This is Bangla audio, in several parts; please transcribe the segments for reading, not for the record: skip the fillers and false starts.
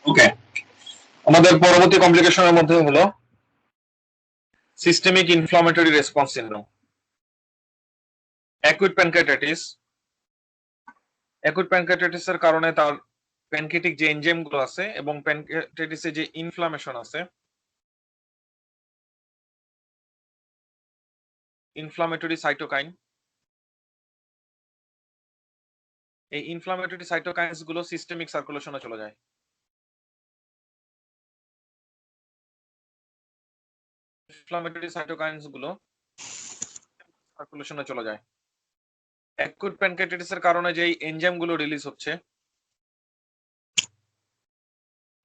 ওকে, আমাদের পরবর্তী কমপ্লিকেশনের মধ্যে হলো systemic inflammatory response syndrome. Acute pancreatitis, acute প্যানক্রিয়াটাইটিসের কারণে তার প্যানক্রিয়াটিক যে এনজাইম গুলো আছে এবং প্যানক্রিয়াটাইটিসে যে ইনফ্লামেশন আছে, ইনফ্লামেটরি সাইটোকাইন, এই ইনফ্লামেটরি সাইটোকাইনস গুলো সিস্টেমিক সার্কুলেশনে চলে যায়। ইনফ্লামেটরি সাইটোকাইনস গুলো সার্কুলেশনে চলে যায়। অ্যাকুইট প্যানক্রিয়াটাইটিসের কারণে যে এনজাইম গুলো রিলিজ হচ্ছে,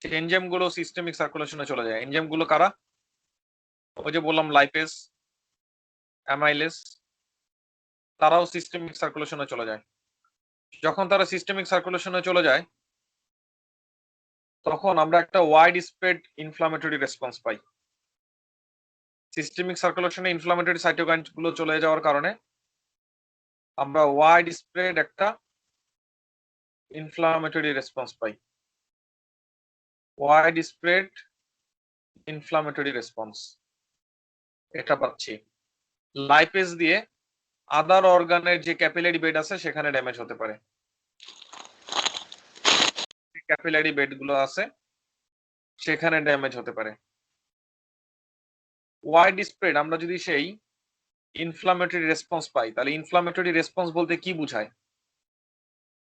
সেই এনজাইম গুলো সিস্টেমিক সার্কুলেশনে চলে যায়। এনজাইম গুলো কারা? ওই যে বললাম লাইপেজ, অ্যামাইলেজ, তারাও সিস্টেমিক সার্কুলেশনে চলে যায়। যখন তারা সিস্টেমিক সার্কুলেশনে চলে যায় তখন আমরা একটা ওয়াইড স্প্রেড ইনফ্লামেটরি রেসপন্স পাই। সিস্টেমিক সার্কুলেশনে ইনফ্লামেটরি সাইটোকাইন গুলো চলে যাওয়ার কারণে আমরা ওয়াইড স্প্রেড একটা ইনফ্লামেটরি রেসপন্স পাই। ওয়াইড স্প্রেড ইনফ্লামেটরি রেসপন্স এটা পাচ্ছি। লাইপেজ দিয়ে আদার অর্গানের যে ক্যাপিলারি বেড আছে সেখানে ড্যামেজ হতে পারে। ক্যাপিলারি বেড গুলো আছে সেখানে ড্যামেজ হতে পারে। ওয়াইড স্প্রেড আমরা যদি সেই ইনফ্লামেটরি রেসপন্স পাই তাহলে ইনফ্লামেটরি রেসপন্স বলতে কি বোঝায়?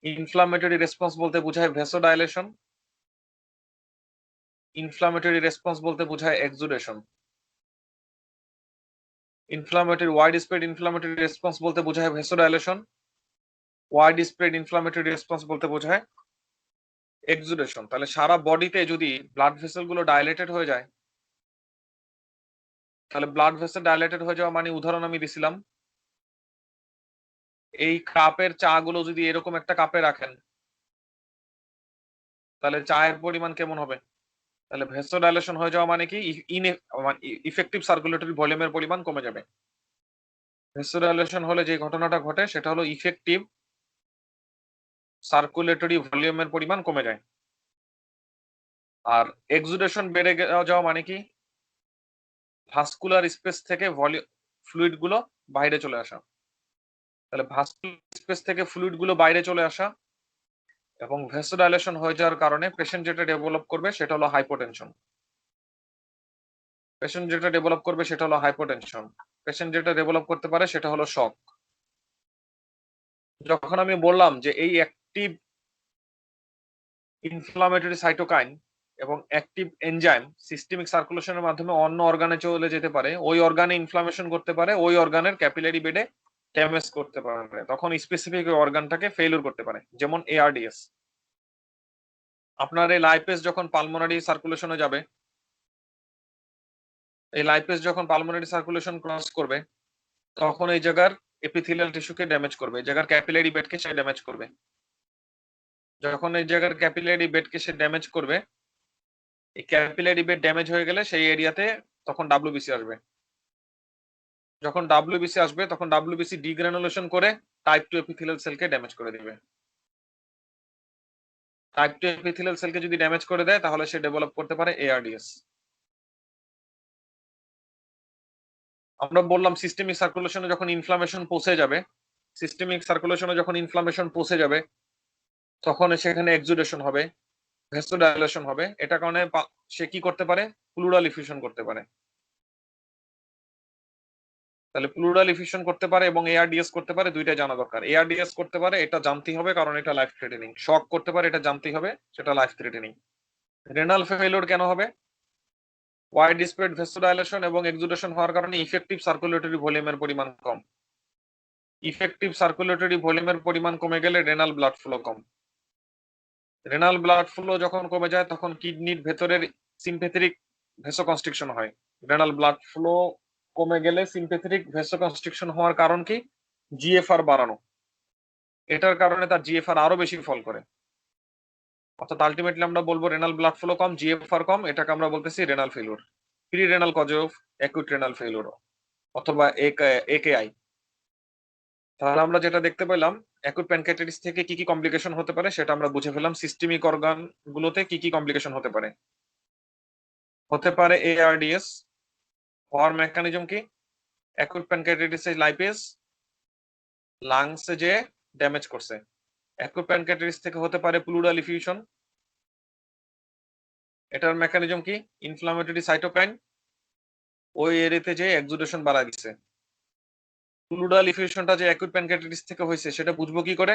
ইনফ্লামেটরি রেসপন্স বলতে বোঝায় ভেসোডাইলেশন, ইনফ্লামেটরি রেসপন্স বলতে বোঝায় exudation. Inflammatory wide spread inflammatory response বলতে বোঝায় vasodilation, wide spread inflammatory response বলতে বোঝায় এক্সুডেশন। তাহলে সারা বডিতে যদি ব্লাড ভেসেল গুলো ডাইলেটেড হয়ে যায়, তাহলে ব্লাড ভেসেল ডাইলেটেড হয়ে যাওয়া মানে উদাহরণ আমি দিছিলাম, এই কাপের চা গুলো যদি এরকম একটা কাপে রাখেন তাহলে চায়ের পরিমাণ কেমন হবে? তাহলে ভেসোডাইলেশন হয়ে যাওয়া মানে কি ইফেক্টিভ সার্কুলেটরি ভলিউমের পরিমাণ কমে যাবে। ভেসোডাইলেশন হলে যে ঘটনাটা ঘটে সেটা হলো ইফেক্টিভ সার্কুলেটরি ভলিউমের পরিমাণ কমে যায়। আর এক্সুডেশন বেড়ে যাওয়া মানে কি ভাস্কুলার স্পেস থেকে ফ্লুইড গুলো বাইরে চলে আসা। তাহলে ভাস্কুলার স্পেস থেকে ফ্লুইড গুলো বাইরে চলে আসা এবং ভেসোডাইলেশন হয়ে যাওয়ার কারণে পেশেন্ট যেটা ডেভেলপ করবে সেটা হলো হাইপোটেনশন। পেশেন্ট যেটা ডেভেলপ করবে সেটা হলো হাইপোটেনশন। পেশেন্ট যেটা ডেভেলপ করতে পারে সেটা হলো শক। যখন আমি বললাম যে এই অ্যাক্টিভ ইনফ্লামেটরি সাইটোকাইন এবং অ্যাক্টিভ এনজাইম সিস্টেমিক সার্কুলেশনের মাধ্যমে অন্য অর্গানে চলে যেতে পারে, ওই অর্গানে ইনফ্লামেশন করতে পারে, ওই অর্গানের ক্যাপিলারি বেডে ড্যামেজ করতে পারে, তখন স্পেসিফিক অর্গানটাকে ফেলিউর করতে পারে, যেমন এআরডিএস। আপনার এই লাইপেজ যখন পালমোনারি সার্কুলেশনে যাবে, এই লাইপেজ যখন পালমোনারি সার্কুলেশন ক্রস করবে তখন এই জায়গার এপিথেলিয়াল টিস্যুকে ড্যামেজ করবে, এই জায়গার ক্যাপিলারি বেডকে সে ড্যামেজ করবে। যখন এই জায়গার ক্যাপিলারি বেডকে সে ড্যামেজ করবে, এই ক্যাপিলারি বেড ড্যামেজ হয়ে গেলে সেই এরিয়াতে তখন ডাব্লিউবিসি আসবে। যখন ডাব্লিউবিসি আসবে তখন ডাব্লিউবিসি ডিগ্রানুলেশন করে টাইপ 2 এপিথেলিয়াল সেলকে ড্যামেজ করে দিবে। টাইপ 2 এপিথেলিয়াল সেলকে যদি ড্যামেজ করে দেয় তাহলে সে ডেভেলপ করতে পারে এআরডিএস। আমরা বললাম সিস্টেমিক সার্কুলেশনে যখন ইনফ্লামেশন পৌঁছে যাবে, সিস্টেমিক সার্কুলেশনে যখন ইনফ্লামেশন পৌঁছে যাবে তখন সেখানে এক্সুডেশন হবে, ভেসোডাইলেশন হবে। এটা কারণে সে কি করতে পারে? প্লুরাল ইফিউশন করতে পারে। তাহলে প্লুরাল ইফিউশন করতে পারে এবং এআরডিএস করতে পারে, দুইটা জানা দরকার। এআরডিএস করতে পারে এটা জানতেই হবে কারণ এটা লাইফ থ্রেটেনিং। শক করতে পারে এটা জানতেই হবে, সেটা লাইফ থ্রেটেনিং। রেনাল ফেলিওর কেন হবে? ওয়াইড স্প্রেড ভেসোডাইলেশন এবং এক্সুডেশন হওয়ার কারণে ইফেক্টিভ সার্কুলেটরি ভলিউমের পরিমাণ কম। ইফেক্টিভ সার্কুলেটরি ভলিউমের পরিমাণ কমে গেলে রেনাল ব্লাড ফ্লো কম। রেনাল ব্লাড ফ্লো যখন কমে যায় তখন কিডনির ভেতরের সিম্প্যাথেটিক ভেসোকনস্ট্রিকশন হয়। রেনাল ব্লাড ফ্লো কমে গেলে সিম্প্যাথেটিক ভেসোকনস্ট্রিকশন হওয়ার কারণ কি? জিএফআর বাড়ানো। এটার কারণে তার জিএফআর আরো বেশি ফল করে। অর্থাৎ আলটিমেটলি আমরা বলবো রেনাল ব্লাড ফ্লো কম, জিএফআর কম, এটাকে আমরা বলতেছি renal failure. Pre renal cause of acute renal failure অথবা একেআই। তাহলে আমরা যেটা দেখতে পেলাম অ্যাকুট প্যানক্রিয়াটাইটিস থেকে কি কি কমপ্লিকেশন হতে পারে সেটা আমরা বুঝে ফেললাম। সিস্টেমিক অর্গান গুলোতে কি কি কমপ্লিকেশন হতে পারে? হতে পারে ARDS। হওয়ার মেকানিজম কি? অ্যাকুট প্যানক্রিয়াটাইটিসে লাইপেজ লাংসে যে ড্যামেজ করছে। অ্যাকুট প্যানক্রিয়াটাইটিস থেকে হতে পারে প্লুরাল ইফিউশন। এটার মেকানিজম কি? ইনফ্লামেটরি সাইটোকাইন ওই এরিয়াতে যে এক্সুডেশন বাড়ায় দিচ্ছে। প্লুরাল ইফিউশনটা যে অ্যাকুট প্যানক্রিয়াটাইটিস থেকে হয়েছে সেটা বুঝবো কি করে?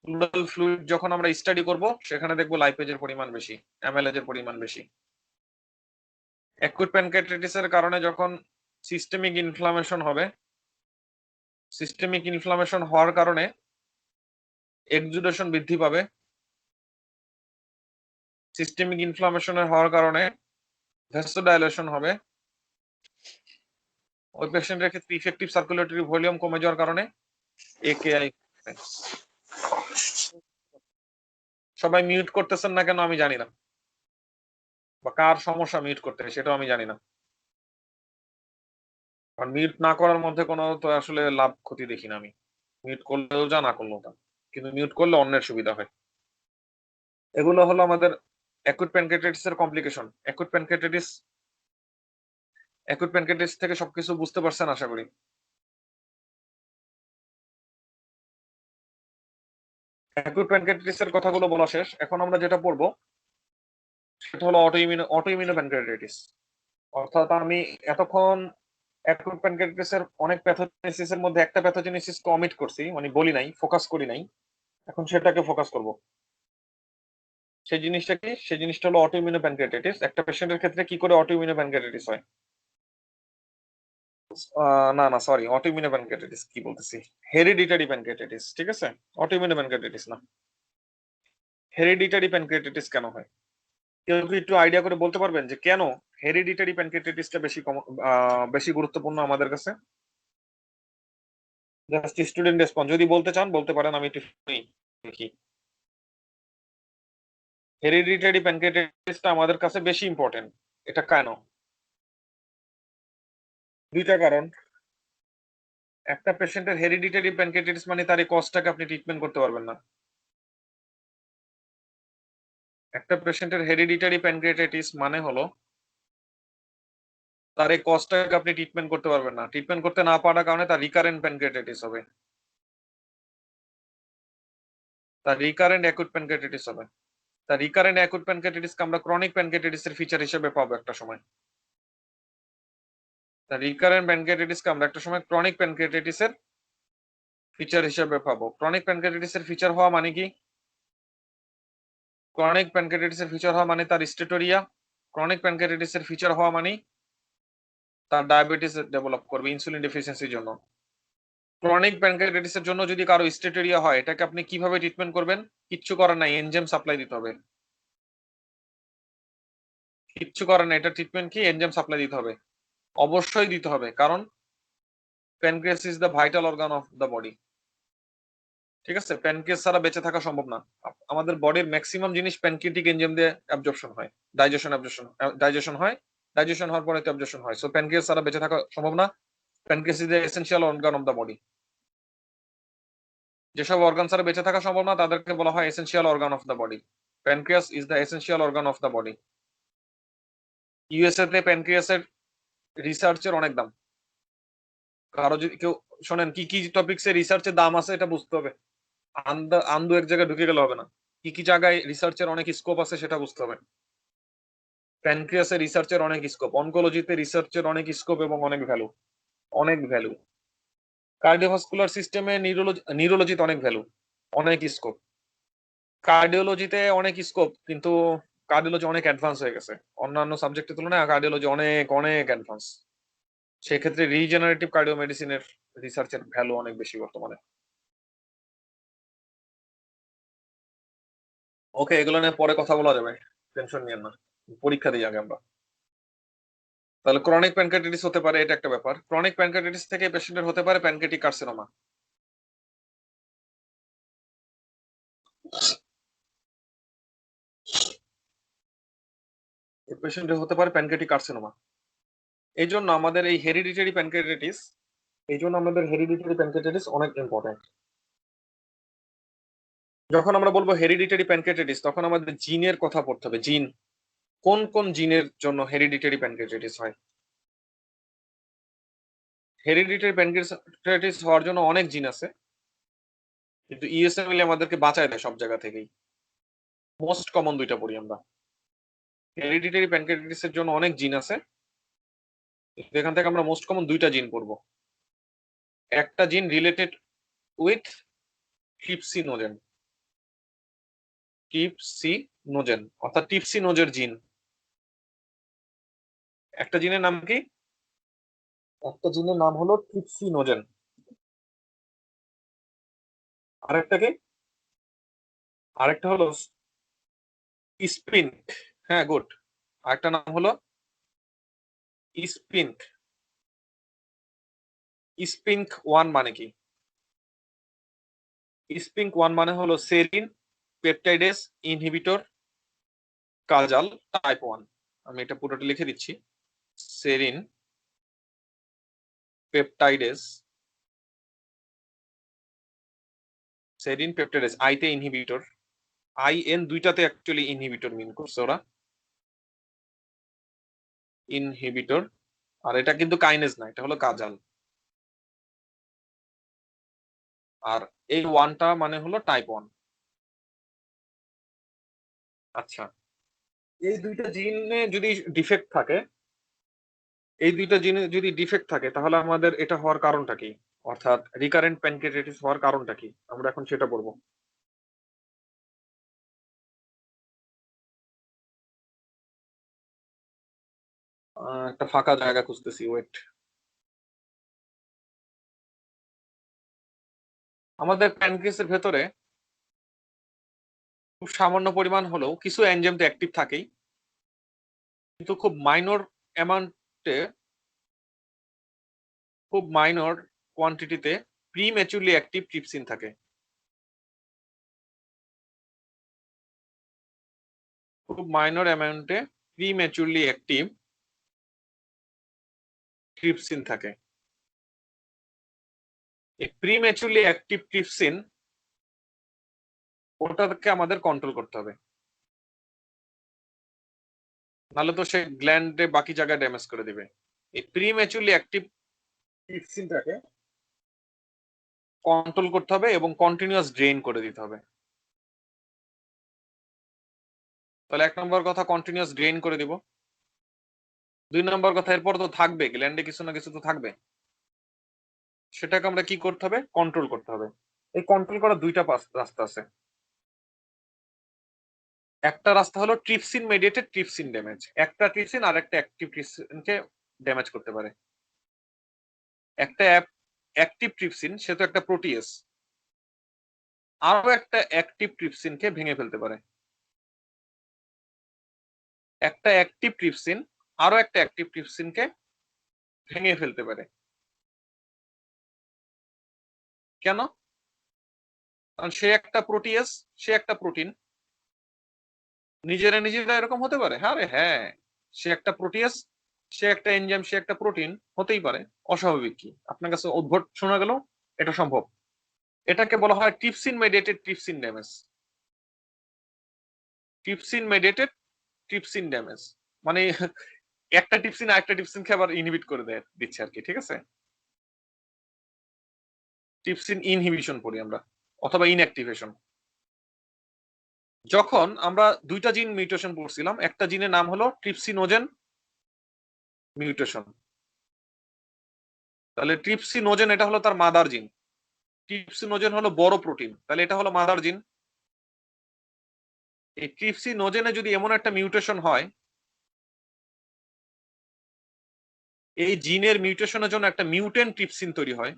প্লুরাল ফ্লুইড যখন আমরা স্টাডি করব সেখানে দেখবো লাইপেজের পরিমাণ বেশি, অ্যামাইলেজের পরিমাণ বেশি। অ্যাকুট প্যানক্রিয়াটাইটিসের কারণে যখন সিস্টেমিক ইনফ্লামেশন হবে, সিস্টেমিক ইনফ্লামেশন হওয়ার কারণে এক্সুডেশন বৃদ্ধি পাবে। সিস্টেমিক ইনফ্লামেশনের হওয়ার কারণে ভ্যাসোডাইলেশন হবে। ওই পেশেন্টের ক্ষেত্রে ইফেক্টিভ সার্কুলেটরি ভলিউম কমে যাওয়ার কারণে AKI। সবাই মিউট করতেছেন না কেন আমি জানি না, বা কার সমস্যা মিউট করতে সেটাও আমি জানি না। কারণ মিউট না করার মধ্যে কোনো তো আসলে লাভ ক্ষতি দেখি না আমি। মিউট করলেও যা, না করলেও তা, কিন্তু মিউট করলে অন্যের সুবিধা হয়। এগুলো হলো আমাদের অ্যাকুট প্যানক্রিয়াটাইটিস এর কমপ্লিকেশন। অ্যাকুট প্যানক্রিয়াটাইটিস থেকে সবকিছু বুঝতে পারছেন আশা করি। অ্যাকুট প্যানক্রিয়াটাইটিস এর কথাগুলো বলা শেষ। এখন আমরা যেটা পড়বো সেটা হলো অটোইমিউনো প্যানক্রিয়াটাইটিস। অর্থাৎ আমি এতক্ষণ অ্যাকুট প্যানক্রিয়াটাইটিস এর অনেক প্যাথোজেনেসিস এর মধ্যে একটা প্যাথোজেনেসিস কমিট করছি, মানে বলি নাই, ফোকাস করি নাই। এখন সেটাকে ফোকাস করব। সেই জিনিসটা কি? সেই জিনিসটা হলো অটোইমিউনো প্যানক্রিয়াটাইটিস। একটা পেশেন্টের ক্ষেত্রে কি করে অটোইমিউনো প্যানক্রিয়াটাইটিস হয়? না না, সরি, অটোইমিউনো প্যানক্রিয়াটাইটিস কি বলতেছি, হেরিডিটারি প্যানক্রিয়াটাইটিস। ঠিক আছে, অটোইমিউনো প্যানক্রিয়াটাইটিস না। হেরিডিটারি প্যানক্রিয়াটাইটিস কেন হয়? কেউ কি একটু আইডিয়া করে বলতে পারবেন যে কেন হেরিডিটারি প্যানক্রিয়াটাইটিসটা বেশি গুরুত্বপূর্ণ আমাদের কাছে? জাস্ট স্টুডেন্ট রেসপন্স, যদি বলতে চান বলতে পারেন, আমি একটু শুনি দেখি। হেরিডিটারি প্যানক্রিয়াটাইটিসটা আমাদের কাছে বেশি ইম্পর্টেন্ট, এটা কেন? দুইটা কারণ। একটা পেশেন্টের হেরিডিটারি প্যানক্রিয়াটাইটিস মানে তার এই কজটাকে আপনি ট্রিটমেন্ট করতে পারবেন না। একটা পেশেন্টের হেরিডিটারি প্যানক্রিয়াটাইটিস মানে হলো তার এই কজটাকে আপনি ট্রিটমেন্ট করতে পারবেন না। ট্রিটমেন্ট করতে না পারার কারণে তার রিকারেন্ট প্যানক্রিয়াটাইটিস হবে, তার রিকারেন্ট অ্যাকুট প্যানক্রিয়াটাইটিস হবে। তার রিকারেন্ট অ্যাকুট প্যানক্রিয়াটাইটিসকে আমরা ক্রনিক প্যানক্রিয়াটাইটিসের ফিচার হিসেবে পাবো একটা সময়। তার রিকারেন্ট প্যানক্রিয়াটাইটিসকে আমরা একটা সময় ক্রনিক প্যানক্রিয়াটাইটিসের ফিচার হিসেবে পাবো। ক্রনিক প্যানক্রিয়াটাইটিসের ফিচার হওয়া মানে কি? ক্রনিক প্যানক্রিয়াটাইটিসের ফিচার হওয়া মানে তার স্টেটোরিয়া। ক্রনিক প্যানক্রিয়াটাইটিসের ফিচার হওয়া মানে তার ডায়াবেটিস ডেভেলপ করবে ইনসুলিন ডেফিসিয়েন্সির জন্য। ক্রনিক প্যানক্রিয়াটাইটিসের জন্য যদি কারো স্টেটোরিয়া হয়, এটাকে আপনি কিভাবে ট্রিটমেন্ট করবেন? কিচ্ছু করার নাই, এনজাইম সাপ্লাই দিতে হবে। কিচ্ছু করার নাই, এটা ট্রিটমেন্ট কি? এনজাইম সাপ্লাই দিতে হবে, অবশ্যই দিতে হবে, কারণ pancreas is the vital organ of the body. ঠিক আছে, প্যানক্রিয়াস ছাড়া বেঁচে থাকা সম্ভব না। আমাদের বডির ম্যাক্সিমাম জিনিস প্যানক্রিয়াটিক এনজাইম দিয়ে অ্যাবজর্পশন হয়, ডাইজেশন হয়, ডাইজেশন হওয়ার পরে তো অ্যাবজর্পশন হয়। সো প্যানক্রিয়াস ছাড়া বেঁচে থাকা সম্ভব না। Pancreas is the essential organ of the body. যেসব অর্গান ছাড়া বেঁচে থাকা সম্ভব না তাদেরকে বলা হয় essential organ of the body. Pancreas is the essential organ of the body. USA তে প্যানক্রিয়াসের রিসার্চের অনেক দাম। কারো যদি কেউ শোনেন কি কি টপিক্সে রিসার্চের দাম আছে এটা বুঝতে হবে। আন্দু এক জায়গায় ঢুকে গেলে হবে না। কি কি জায়গায় রিসার্চের অনেক স্কোপ আছে সেটা বুঝতে হবে। প্যানক্রিয়াসে রিসার্চের অনেক স্কোপ, অনকোলজিতে রিসার্চের অনেক স্কোপ এবং অনেক ভ্যালু, অনেক ভ্যালু। কার্ডিওভাস্কুলার সিস্টেমে নিউরোলজিতে অনেক ভ্যালু, অনেক স্কোপ। কার্ডিওলজিতে অনেক স্কোপ, কিন্তু কার্ডিওলজি অনেক অ্যাডভান্স হয়ে গেছে অন্যান্য সাবজেক্টের তুলনায়। কার্ডিওলজি অনেক অনেক অ্যাডভান্স। সেক্ষেত্রে রিজেনারেটিভ কার্ডিও মেডিসিনের রিসার্চের ভ্যালু অনেক বেশি বর্তমানে। ওকে, এগুলো নিয়ে পরে কথা বলা যাবে, টেনশন নিয়েন না, পরীক্ষা দিই আগে আমরা। তাহলে ক্রনিক প্যানক্রিয়াটাইটিস হতে পারে, এটা একটা ব্যাপার। ক্রনিক প্যানক্রিয়াটাইটিস থেকে পেশেন্টের হতে পারে প্যানক্রিয়াটিক কার্সিনোমা। পেশেন্টের হতে পারে প্যানক্রিয়াটিক কার্সিনোমা। এই জন্য আমাদের এই হেরিডিটারি প্যানক্রিয়াটাইটিস এই জন্য আমাদের হেরিডিটারি প্যানক্রিয়াটাইটিস অনেক ইম্পর্টেন্ট। যখন আমরা বলবো হেরিডিটারি প্যানক্রিয়াটাইটিস তখন আমাদের জিনের কথা পড়তে হবে। জিন, কোন কোন জিনের জন্য হেরিডিটারি প্যানক্রিয়াটাইটিস হয়? হেরিডিটারি প্যানক্রিয়াটাইটিস হওয়ার জন্য অনেক জিন আছে, কিন্তু ইএসএমএল আমাদেরকে বাঁচায় দেয় সব জায়গা থেকেই। মোস্ট কমন দুইটা পড়ি আমরা। হেরিডিটারি প্যানক্রিয়াটাইটিসের জন্য অনেক জিন আছে, এখান থেকে আমরা মোস্ট কমন দুইটা জিন পড়বো। একটা জিন রিলেটেড উইথ ট্রিপসিনোজেন, ট্রিপসিনোজেন অর্থাৎ ট্রিপসিনোজের জিন। একটা জিনের নাম কি? একটা জিনের নাম হলো ট্রিপসিনোজেন। আরেকটা কি? আরেকটা হলো স্পিনক। হ্যাঁ, গুড। আরেকটা নাম হলো স্পিনক। স্পিনক 1 মানে কি? স্পিনক 1 মানে হলো serine peptidase inhibitor Kazal type 1। আমি এটা পুরোটা লিখে দিচ্ছি। সেরিন পেপটাইডেস, সেরিন পেপটাইডেস আইতে ইনহিবিটর, আইএন দুইটাতে অ্যাকচুয়ালি ইনহিবিটর মিন করছে ওরা, ইনহিবিটর। আর এটা কিন্তু কাইনেজ না, এটা হলো কাজাল। আর এই ওয়ানটা মানে হলো টাইপ 1। আচ্ছা, এই দুইটা জিনে যদি ডিফেক্ট থাকে, এই দুইটা জিনে যদি ডিফেক্ট থাকে তাহলে আমাদের এটা হওয়ার কারণটা কি, অর্থাৎ রিকারেন্ট প্যানক্রিয়াটাইটিস হওয়ার কারণটা কি, আমরা এখন সেটা বলবো। একটা ফাঁকা জায়গা খুঁজতেছি, ওয়েট। আমাদের প্যানক্রিয়াসের ভেতরে খুব সামান্য পরিমাণ হলেও কিছু এনজাইম তো অ্যাক্টিভ থাকেই, কিন্তু খুব মাইনর অ্যামাউন্টে, খুব মাইনর কোয়ান্টিটিতে প্রিম্যাচুরলি অ্যাক্টিভ ট্রিপসিন থাকে। খুব মাইনর অ্যামাউন্টে প্রিম্যাচুরলি অ্যাক্টিভ ট্রিপসিন থাকে। এই প্রিম্যাচুরলি অ্যাক্টিভ ট্রিপসিন, ওটাকে আমাদের কন্ট্রোল করতে হবে, নাহলে তো সে গ্ল্যান্ডে বাকি জায়গায় ড্যামেজ করে দিবে। এই প্রিম্যাচুরলি অ্যাক্টিভ ট্রিপসিনটাকে কন্ট্রোল করতে হবে এবং কন্টিনিউয়াস ড্রেন করে দিতে হবে। তাহলে এক নম্বর কথা কন্টিনিউয়াস ড্রেন করে দিব। দুই নম্বর কথা, এরপর তো থাকবে গ্ল্যান্ডে কিছু না কিছু তো থাকবে, সেটাকে আমরা কি করতে হবে? কন্ট্রোল করতে হবে। এই কন্ট্রোল করার দুইটা রাস্তা আছে। একটা রাস্তা হলো ট্রিপসিন মেডিয়েটেড ট্রিপসিন ড্যামেজ। একটা ট্রিপসিন আর একটা অ্যাক্টিভ ট্রিপসিনকে ড্যামেজ করতে পারে। একটা অ্যাক্টিভ ট্রিপসিন সে তো একটা প্রোটিয়েস, আরো একটা অ্যাক্টিভ ট্রিপসিনকে ভেঙে ফেলতে পারে। একটা অ্যাক্টিভ ট্রিপসিন আরো একটা অ্যাক্টিভ ট্রিপসিনকে ভেঙে ফেলতে পারে। কেন? কারণ সে একটা প্রোটিয়েস, সে একটা প্রোটিন। নিজেরা নিজেরা এরকম হতে পারে? হ্যাঁ রে হ্যাঁ, সে একটা প্রোটিয়াস, সে একটা এনজাইম, সে একটা প্রোটিন, হতেই পারে। অস্বাভাবিক কি? আপনার কাছে উদ্ভট শোনা গেল? এটা সম্ভব। এটাকে বলা হয় trypsin mediated trypsin damage. Trypsin mediated trypsin damage মানে একটা ট্রিপসিন আরেকটা ট্রিপসিনকে আবার ইনহিবিট করে দিচ্ছে আর কি, ঠিক আছে? ট্রিপসিন ইনহিবিশন পড়ি আমরা, অথবা ইনঅ্যাক্টিভেশন। যখন আমরা দুইটা জিন মিউটেশন পড়ছিলাম, একটা জিনের নাম হলো ট্রিপসিনোজেন মিউটেশন। তাহলে ট্রিপসিনোজেন এটা হলো তার মাদার জিন, ট্রিপসিনোজেন হলো বড় প্রোটিন, তাহলে এটা হলো মাদার জিন। এই ট্রিপসিনোজেনে যদি এমন একটা মিউটেশন হয়, এই জিনের মিউটেশনের জন্য একটা মিউটেন্ট ট্রিপসিন তৈরি হয়।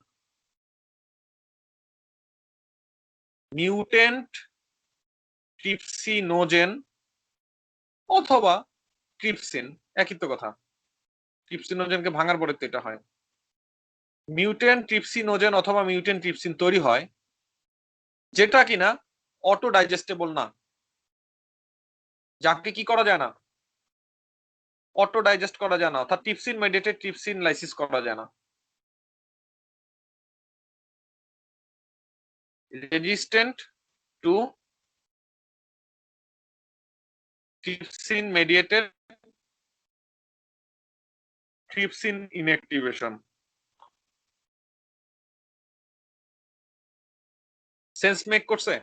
মিউটেন্ট ট্রিপসিনোজেন অথবা ট্রিপসিন, একই তো কথা। ট্রিপসিনোজেনকে ভাঙার পরে তো এটা হয়। মিউটেন্ট ট্রিপসিনোজেন অথবা মিউটেন্ট ট্রিপসিন তৈরি হয়, যেটা কিনা অটো ডাইজেস্টেবল না, যাকে কি করা যায় না? অটো ডাইজেস্ট করা যায় না, অর্থাৎ ট্রিপসিন মেডিয়েটেড ট্রিপসিন লাইসিস করা যায় না। resistant to trypsin mediated trypsin inactivation. Sense make করছে?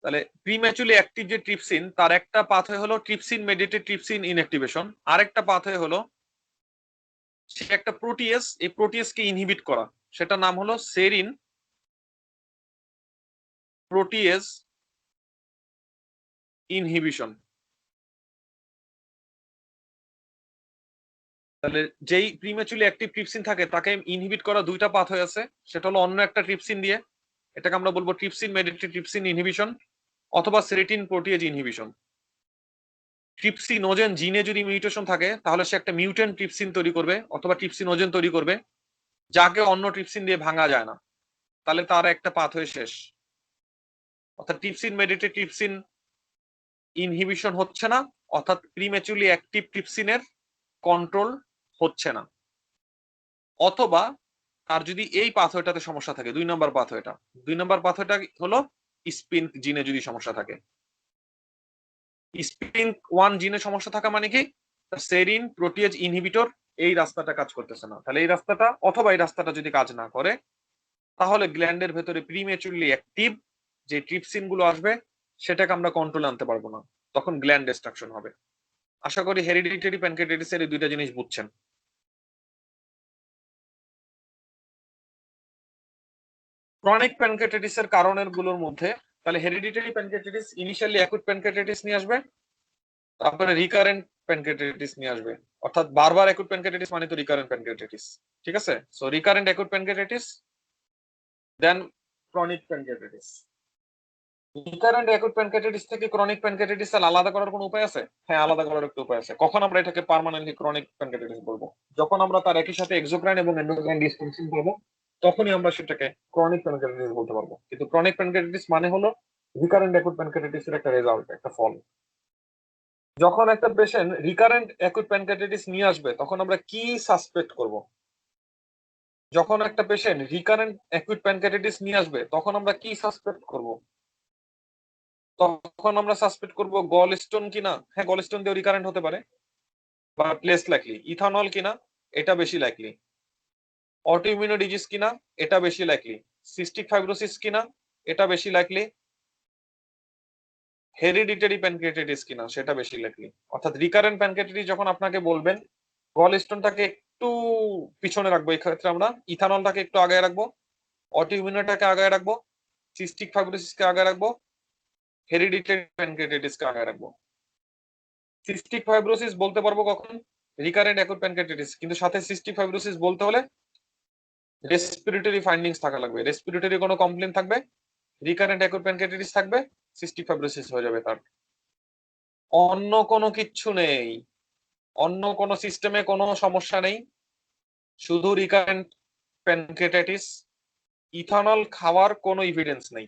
তাহলে প্রিম্যাচুরলি অ্যাক্টিভ যে ট্রিপসিন তার একটা পাথওয়ে হলো ট্রিপসিন মেডিয়েটেড ট্রিপসিন ইনঅ্যাক্টিভেশন, আরেকটা পাথওয়ে হলো সে একটা প্রোটিয়েজ, এই প্রোটিয়েজকে ইনহিবিট করা, সেটা নাম হলো সেরিন প্রোটিয়েজ ইনহিবিশন। তাহলে যেই প্রিম্যাচুরলি অ্যাক্টিভ ট্রিপসিন থাকে তাকে ইনহিবিট করা দুইটা পাথওয়ে আছে, সেটা হলো অন্য একটা ট্রিপসিন দিয়ে, এটাকে আমরা বলবো ট্রিপসিন মেডিয়েটেড ট্রিপসিন ইনহিবিশন অথবা সেরিটিন প্রোটিয়েজ ইনহিবিশন। ট্রিপসিনোজেন জিনে যদি মিউটেশন থাকে তাহলে সে একটা মিউটেন্ট ট্রিপসিন তৈরি করবে অথবা ট্রিপসিনোজেন তৈরি করবে যাকে অন্য ট্রিপসিন দিয়ে ভাঙা যায় না, তাহলে তার একটা পাথওয়ে শেষ। অর্থাৎ ট্রিপসিন মেডিয়েটেড ট্রিপসিন ইনহিবিশন হচ্ছে না, অর্থাৎ প্রিম্যাচুরলি অ্যাক্টিভ ট্রিপসিনের কন্ট্রোল হচ্ছে না। অথবা আর যদি এই পাথওয়েটাতে সমস্যা থাকে, 2 নম্বর পাথওয়েটা হলো স্পিন জিনে যদি সমস্যা থাকে। স্পিন 1 জিনে সমস্যা থাকা মানে কি, সেরিন প্রোটিয়েজ ইনহিবিটর এই রাস্তাটা কাজ করতেছে না। তাহলে এই রাস্তাটা অথবা এই রাস্তাটা যদি কাজ না করে তাহলে গ্ল্যান্ডের ভেতরে প্রিম্যাচুরলি অ্যাক্টিভ যে ট্রিপসিন গুলো আসবে সেটাকে আমরা কন্ট্রোলে আনতে পারবো না, তখন গ্ল্যান্ড ডিস্ট্রাকশন হবে। আশা করি হেরিডিটারি প্যানক্রিয়াটাইটিস এর এই দুইটা জিনিস বুঝছেন। ক্রনিক প্যানক্রিয়াটাইটিস এর কারণের গুলোর মধ্যে তাহলে hereditary pancreatitis initially acute pancreatitis নিয়ে আসবে, তারপরে রিকারেন্ট প্যানক্রিয়াটাইটিস নিয়ে আসবে, অর্থাৎ বারবার অ্যাকুট প্যানক্রিয়াটাইটিস মানে তো রিকারেন্ট প্যানক্রিয়াটাইটিস, ঠিক আছে? So recurrent acute pancreatitis then chronic pancreatitis. Recurrent acute pancreatitis থেকে ক্রনিক প্যানক্রিয়াটাইটিস আলাদা করার কোনো উপায় আছে? হ্যাঁ, আলাদা করার একটা উপায় আছে। কখন আমরা এটাকে পার্মানেন্টলি ক্রনিক প্যানক্রিয়াটাইটিস বলবো? যখন আমরা তার একই সাথে এক্সোক্রাইন এবং এন্ডোক্রাইন ডিসফাংশন পাবো, তখনই আমরা সেটাকে ক্রনিক প্যানক্রিয়াটাইটিস বলতে পারবো। কিন্তু ক্রনিক প্যানক্রিয়াটাইটিস মানে হলো রিকারেন্ট অ্যাকুট প্যানক্রিয়াটাইটিস এর একটা রেজাল্ট, একটা ফল। যখন একটা পেশেন্ট রিকারেন্ট অ্যাকুট প্যানক্রিয়াটাইটিস নিয়ে আসবে তখন আমরা কি সাসপেক্ট করব? যখন একটা পেশেন্ট রিকারেন্ট অ্যাকুট প্যানক্রিয়াটাইটিস নিয়ে আসবে তখন আমরা কি সাসপেক্ট করব? তখন আমরা সাসপেক্ট করব গল স্টোন কিনা। হ্যাঁ, গল স্টোন দিয়েও রিকারেন্ট হতে পারে, বা প্লেস লাইকলি। ইথানল কিনা, এটা বেশি লাইকলি। অটোইমিউন ডিজিজ কিনা, এটা বেশি লাইকলি। সিস্টিক ফাইব্রোসিস কিনা, এটা বেশি লাইকলি। হেরিডিটারি প্যানক্রিয়াটাইটিস কিনা, সেটা বেশি লাইকলি। অর্থাৎ রিকারেন্ট প্যানক্রিয়াটাইটিস যখন আপনাকে বলবেন, গল স্টোনটাকে একটু পিছনে রাখবো, এই ক্ষেত্রে আমরা ইথানলটাকে একটু আগে রাখবো, অটোইমিউনটাকে আগে রাখবো, সিস্টিক ফাইব্রোসিসকে আগে রাখবো, হেরিডিটারি প্যানক্রিয়াটাইটিসকে আগে রাখবো। সিস্টিক ফাইব্রোসিস বলতে পারবো কখন? Recurrent acute pancreatitis. কিন্তু সাথে সিস্টিক ফাইব্রোসিস বলতে হলে রেসপিরেটরি ফাইন্ডিংস থাকা লাগবে, রেসপিরেটরি কোনো কমপ্লেন থাকবে, রিকারেন্ট অ্যাকুট প্যানক্রিয়াটাইটিস থাকবে, সিস্টিক ফাইব্রোসিস হয়ে যাবে তার। অন্য কোনো কিচ্ছু নেই, অন্য কোনো সিস্টেমে কোনো সমস্যা নেই, শুধু রিকারেন্ট প্যানক্রিয়াটাইটিস। ইথানল খাওয়ার কোনো এভিডেন্স নেই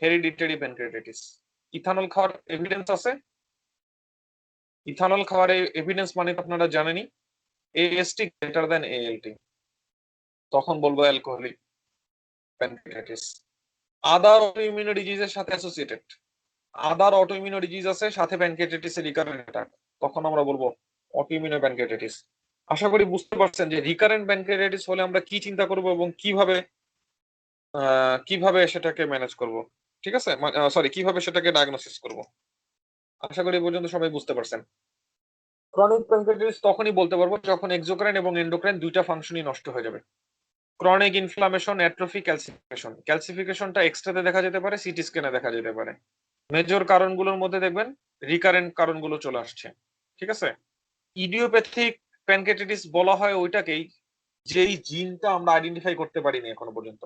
হেরিডিটারি প্যানক্রিয়াটাইটিস। ইথানল খাওয়ার এভিডেন্স আছে? ইথানল খাওয়ার এভিডেন্স মানে আপনারা জানেনই, এএসটি গ্রেটার দ্যান এএলটি, তখন বলবো অ্যালকোহলিক প্যানক্রিয়াটাইটিস। আদার অটোইমিউন ডিজিজের সাথে অ্যাসোসিয়েটেড, আদার অটোইমিউন ডিজিজ আছে সাথে প্যানক্রিয়াটাইটিস এর রিকারেন্ট অ্যাটাক, তখন আমরা বলবো অটোইমিউন প্যানক্রিয়াটাইটিস। আশা করি বুঝতে পারছেন যে রিকারেন্ট প্যানক্রিয়াটাইটিস হলে আমরা কি চিন্তা করব এবং কিভাবে সেটাকে ম্যানেজ করব, ঠিক আছে? সরি, কিভাবে সেটাকে ডায়াগনোসিস করব। আশা করি এই পর্যন্ত সবাই বুঝতে পারছেন। ক্রনিক প্যানক্রিয়াটাইটিস তখনই বলতে পারবো যখন এক্সোক্রাইন এবং এন্ডোক্রাইন দুইটা ফাংশনই নষ্ট হয়ে যাবে। Chronic inflammation, atrophy, calcification. ক্যালসিফিকেশনটা এক্সট্রাতে দেখা যেতে পারে, সিটি স্ক্যানে দেখা যেতে পারে। মেজর কারণগুলোর মধ্যে দেখবেন রিকারেন্ট কারণগুলো চলে আসছে, ঠিক আছে? ইডিওপ্যাথিক প্যানক্রিয়াটাইটিস বলা হয় ওইটাকেই যেই জিনটা আমরা আইডেন্টিফাই করতে পারিনি এখনো পর্যন্ত।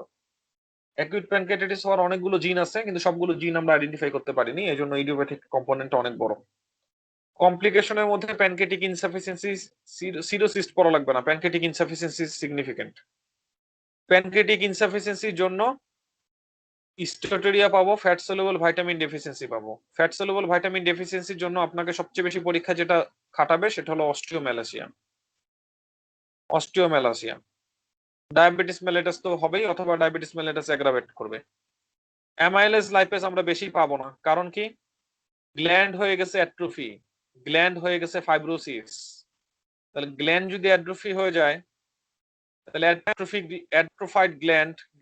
অ্যাকুইট প্যানক্রিয়াটাইটিস হওয়ার অনেকগুলো জিন আছে কিন্তু সবগুলো জিন আমরা আইডেন্টিফাই করতে পারিনি, এজন্য ইডিওপ্যাথিক কম্পোনেন্টটা অনেক বড়। কমপ্লিকেশনের মধ্যে প্যানক্রিয়াটিক ইনসাফিসিয়েন্সি, সিরোসিস্ট পড়া লাগবে না, প্যানক্রিয়াটিক ইনসাফিসিয়েন্সি সিগনিফিকেন্ট। প্যানক্রিয়াটিক ইনসাফিসিয়েন্সির জন্য স্টেটোরিয়া পাবো, ফ্যাট সলিউবল ভাইটামিন ডেফিসিয়েন্সি পাবো। ফ্যাট সলিউবল ভাইটামিন ডেফিসিয়েন্সির জন্য আপনাকে সবচেয়ে বেশি পরীক্ষা যেটা খাটাবে সেটা হলো অস্টিওম্যালাসিয়া। ডায়াবেটিস মেলিটাস তো হবেই, অথবা ডায়াবেটিস মেলিটাস অ্যাগ্রাভেট করবে। অ্যামাইলেজ লাইপেজ আমরা বেশি পাবো না, কারণ কি? গ্ল্যান্ড হয়ে গেছে অ্যাট্রোফি, গ্ল্যান্ড হয়ে গেছে ফাইব্রোসিস। তাহলে গ্ল্যান্ড যদি অ্যাট্রোফি হয়ে যায়, তাহলে অ্যাট্রোফাইড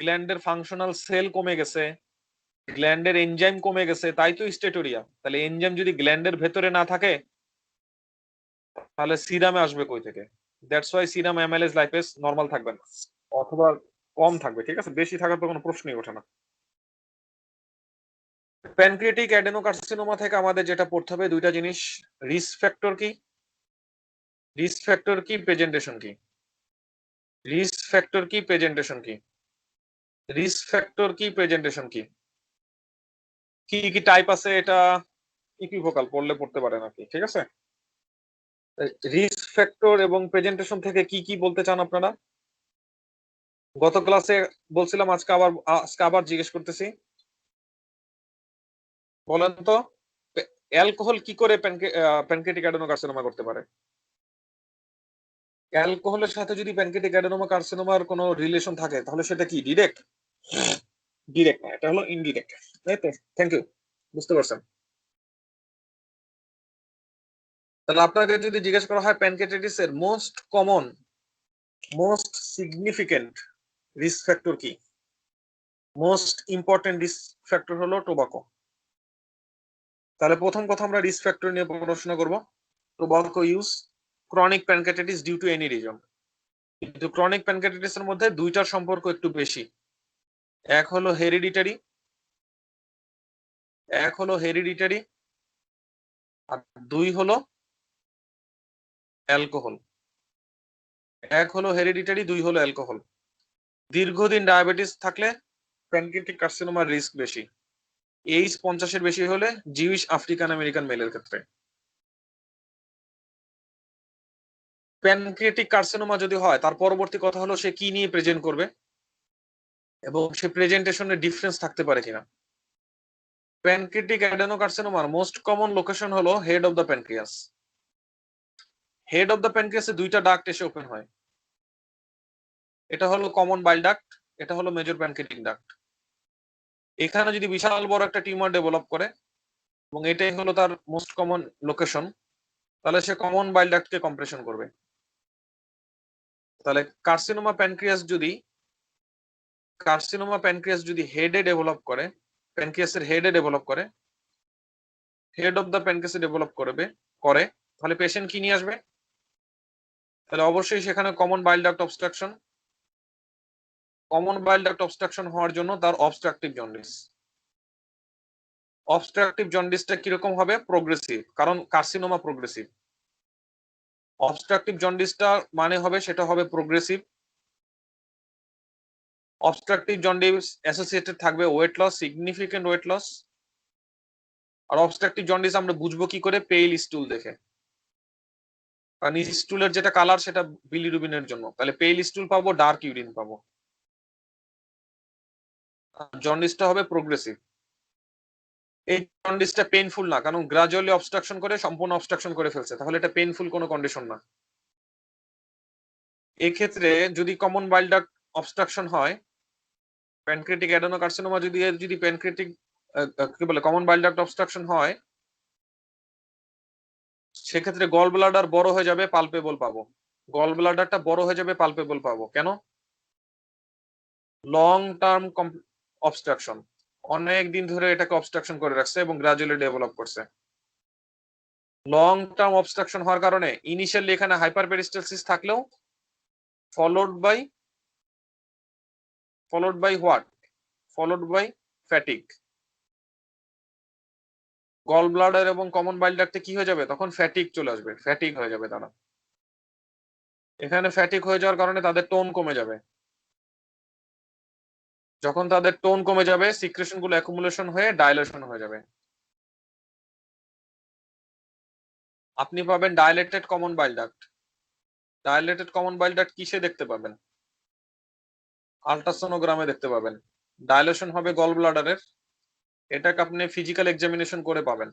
গ্ল্যান্ডের ফাংশনাল সেল কমে গেছে, গ্ল্যান্ডের এনজাইম কমে গেছে, তাই তো স্টেটোরিয়া। তাহলে এনজাইম যদি গ্ল্যান্ডের ভেতরে না থাকে, তাহলে সিরামে আসবে কই থেকে? That's why serum amylase lipase normal থাকবে না, অথবা কম থাকবে। ঠিক আছে, বেশি থাকার তো কোনো প্রশ্নই ওঠে না। প্যানক্রিয়াটিক অ্যাডেনোকার্সিনোমা থেকে আমাদের যেটা পড়তে হবে দুইটা জিনিস, রিস্ক ফ্যাক্টর কি, রিস্ক ফ্যাক্টর কি, প্রেজেন্টেশন কি। রিস্ক ফ্যাক্টর কি, প্রেজেন্টেশন কি। রিস্ক ফ্যাক্টর কি, প্রেজেন্টেশন কি। কি কি টাইপ আছে এটা ইকুইভোকাল পড়লে পড়তে পারে নাকি? ঠিক আছে, রিস্ক ফ্যাক্টর এবং প্রেজেন্টেশন থেকে কি কি বলতে চান আপনারা? গত ক্লাসে বলছিলাম, আজকে আবার জিজ্ঞেস করতেছি, বলেন তো। অ্যালকোহল কি করে প্যানক্রিয়াটিক অ্যাডেনোকার্সিনোমা করতে পারে? অ্যালকোহলের সাথে যদি প্যানক্রিয়াটিক অ্যাডেনোমা কার্সিনোমার কোনো রিলেশন থাকে, তাহলে সেটা কি ডিরেক্ট? ডিরেক্ট না, এটা হলো ইনডিরেক্ট। তাই তো, থ্যাংক ইউ, বুঝতে পারছেন। তাহলে আপনাকে যদি জিজ্ঞেস করা হয় প্যানক্রিয়াটাইটিস এর মোস্ট সিগনিফিকেন্ট রিস্ক ফ্যাক্টর কি, মোস্ট ইম্পর্টেন্ট রিস্ক ফ্যাক্টর হলো টোবাকো। তাহলে প্রথম কথা আমরা রিস্ক ফ্যাক্টর নিয়ে পড়াশোনা করব। Tobacco use, chronic pancreatitis due to any reason. কিন্তু ক্রনিক প্যানক্রিয়াটাইটিস এর মধ্যে দুইটার সম্পর্ক একটু বেশি। এক হলো হেরিডিটারি, আর দুই হলো অ্যালকোহল। এক হলো হেরিডিটারি, দুই হলো অ্যালকোহল। দীর্ঘদিন ডায়াবেটিস থাকলে প্যানক্রিয়াটিক কার্সিনোমার রিস্ক বেশি। এইজ 50-এর বেশি হলে জিউইশ আফ্রিকান আমেরিকান মেলের ক্ষেত্রে। প্যানক্রিয়াটিক কার্সিনোমা যদি হয়, তার পরবর্তী কথা হলো সে কি নিয়ে প্রেজেন্ট করবে এবং সে প্রেজেন্টেশনের ডিফারেন্স থাকতে পারে কিনা। প্যানক্রিয়াটিক অ্যাডেনোকার্সিনোমার মোস্ট কমন লোকেশন হলো head of the pancreas. Head of the প্যানক্রিয়াসে দুইটা ডাক্ট এসে ওপেন হয়, এটা হলো কমন বাইল ডাক্ট, এটা হলো মেজর প্যানক্রিয়াটিক ডাক্ট। এখানে যদি বিশাল বড় একটা টিউমার ডেভেলপ করে এবং এটাই হলো তার মোস্ট কমন লোকেশন, তাহলে সে কমন বাইল ডাক্টকে কম্প্রেশন করবে। তাহলে কার্সিনোমা প্যানক্রিয়াস যদি হেডে ডেভেলপ করে, প্যানক্রিয়াসের হেডে ডেভেলপ করে, হেড অফ দ্য প্যানক্রিয়াসে ডেভেলপ করে, তাহলে পেশেন্ট কি নিয়ে আসবে? তাহলে অবশ্যই সেখানে common bile duct obstruction. Common bile duct obstruction হওয়ার জন্য তার অবস্ট্রাকটিভ জন্ডিস। অবস্ট্রাকটিভ জন্ডিসটা কিরকম হবে? প্রোগ্রেসিভ, কারণ কার্সিনোমা প্রোগ্রেসিভ। অবস্ট্রাকটিভ জন্ডিসটা মানে হবে, সেটা হবে প্রোগ্রেসিভ। অবস্ট্রাকটিভ জন্ডিস অ্যাসোসিয়েটেড থাকবে weight loss, significant weight loss. আর অবস্ট্রাকটিভ জন্ডিস আমরা বুঝবো কি করে? পেইল স্টুল দেখে, কারণ স্টুলের যেটা কালার সেটা বিলিরুবিনের জন্য। তাহলে পেইল স্টুল পাবো, ডার্ক ইউরিন পাবো। জন্ডিসটা হবে প্রোগ্রেসিভ। এই জন্ডিসটা পেইনফুল না, কারণ গ্রাজুয়ালি অবস্ট্রাকশন করে সম্পূর্ণ অবস্ট্রাকশন করে ফেলছে, তাহলে এটা পেইনফুল কোনো কন্ডিশন না। এক্ষেত্রে যদি কমন বাইল ডাক্ট অবস্ট্রাকশন হয়, প্যানক্রিয়াটিক অ্যাডেনোকার্সিনোমা যদি প্যানক্রিয়াটিক কি বলে কমন বাইল ডাক্ট অবস্ট্রাকশন হয়, সেক্ষেত্রে গল ব্লাডার বড় হয়ে যাবে, পালপেবল পাবো। গল ব্লাডারটা বড় হয়ে যাবে, পালপেবল পাবো। কেন? লং টার্ম অবস্ট্রাকশন, অনেক দিন ধরে এটাকে অবস্ট্রাকশন করে রাখছে এবং গ্রাজুয়ালি ডেভেলপ করছে। লং টার্ম অবস্ট্রাকশন হওয়ার কারণে ইনিশিয়ালি এখানে হাইপার পেরিস্টালসিস থাকলেও followed by what? Followed by fatigue. Gall bladder এবং কমন বাইল ডাক্টে কি হয়ে যাবে? তখন ফ্যাটিক চলে আসবে, ফ্যাটিক হয়ে যাবে তারা। এখানে ফ্যাটিক হয়ে যাওয়ার কারণে তাদের টোন কমে যাবে। যখন তাদের টোন কমে যাবে, সিক্রেশন গুলো অ্যাকুমুলেশন হয়ে ডাইলেশন হয়ে যাবে। আপনি পাবেন dilated common bile duct. Dilated common bile duct কিসে দেখতে পাবেন? আল্ট্রাসোনোগ্রামে দেখতে পাবেন। ডাইলেশন হবে গল ব্লাডারের, এটাকে আপনি ফিজিক্যাল এক্সামিনেশন করে পাবেন।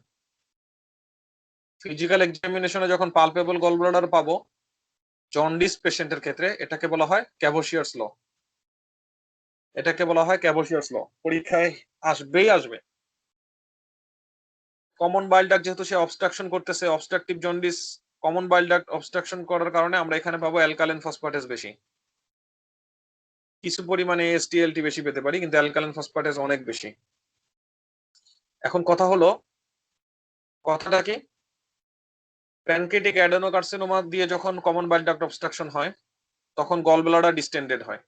ফিজিক্যাল এক্সামিনেশনে যখন পালপেবল গল ব্লাডার পাবো, জন্ডিস পেশেন্টের ক্ষেত্রে এটাকে বলা হয় ক্যাভোশিয়ার্স ল। এটাকে বলা হয় ক্যাভোশিয়ার্স ল, পরীক্ষায় আসবেই আসবে। কমন বাইল ডাক্ট যেহেতু সে অবস্ট্রাকশন করতেছে, obstructive jaundice common bile duct obstruction করার কারণে আমরা এখানে পাবো অ্যালকালিন ফসফেটেস বেশি, কিছু পরিমাণে এসটিএলটি বেশি পেতে পারি, কিন্তু অ্যালকালিন ফসফেটেস অনেক বেশি। এখন কথা হলো, কথাটা কি, প্যানক্রিয়াটিক অ্যাডেনোকার্সিনোমা দিয়ে যখন কমন বাইল ডাক্ট অবস্ট্রাকশন হয় তখন গল ব্লাডার ডিস্টেন্ডেড হয়।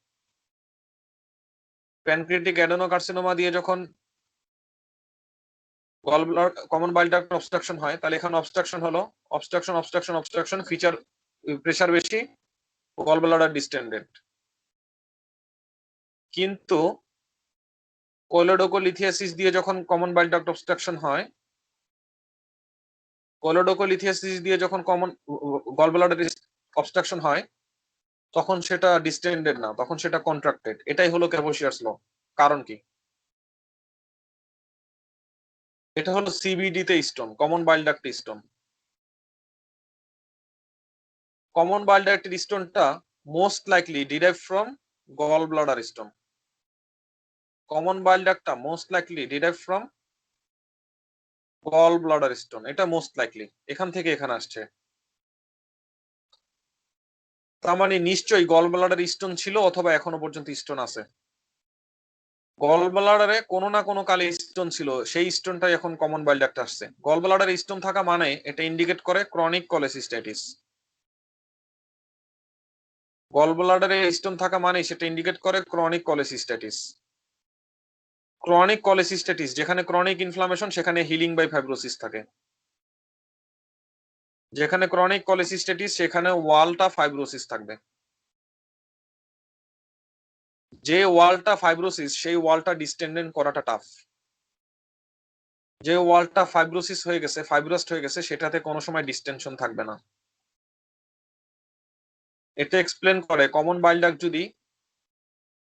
প্যানক্রিয়াটিক অ্যাডেনোকার্সিনোমা দিয়ে যখন gall bladder common bile duct obstruction হয়, তাহলে এখানে অবস্ট্রাকশন হলো obstruction obstruction obstruction, feature pressure বেশি, গল ব্লাডার ডিস্টেন্ডেড। কিন্তু কোলোডোকোলিথিয়াসিস দিয়ে যখন কমন বাইল ডাক্ট অবস্ট্রাকশন হয়, কোলোডোকোলিথিয়াসিস দিয়ে যখন কমন গল ব্লাডার অবস্ট্রাকশন হয় তখন সেটা ডিস্টেন্ডেড না, তখন সেটা কন্ট্রাক্টেড। এটাই হলো ক্যাভোশিয়ার্স ল। কারণ কি, এটা হলো সিবিডি তে stone, common bile duct stone. Common bile duct স্টোনটা most likely derive from gall bladder stone. Common bile ডাক্টটা most likely derive from gall bladder stone, এটা মোস্ট লাইকলি এখান থেকে এখানে আসছে। তার মানে নিশ্চয়ই গল ব্লাডার স্টোন ছিল অথবা এখনো পর্যন্ত স্টোন আছে। গল ব্লাডারে কোনো না কোনো কালে স্টোন ছিল, সেই স্টোনটাই এখন কমন বাইল ডাক্টে আসছে। গল ব্লাডারে স্টোন থাকা মানে এটা ইন্ডিকেট করে ক্রনিক কলেসিস্টাইটিস। গল ব্লাডারে স্টোন থাকা মানে সেটা ইন্ডিকেট করে ক্রনিক কলেসিস্টাইটিস। ক্রনিক কলেসিস্টাইটিস যেখানে ক্রনিক ইনফ্লামেশন সেখানে হিলিং বাই ফাইব্রোসিস থাকে। যেখানে ক্রনিক কলেসিস্টাইটিস সেখানে ওয়ালটা ফাইব্রোসিস থাকবে। যে ওয়ালটা ফাইব্রোসিস সেই ওয়ালটা ডিস্টেন্ডেন্ট করাটা টাফ। যে ওয়ালটা ফাইব্রোসিস হয়ে গেছে, ফাইব্রাস্ট হয়ে গেছে, সেটাতে কোনো সময় ডিস্টেনশন থাকবে না। এটা এক্সপ্লেন করে কমন বাইল ডাক্ট যদি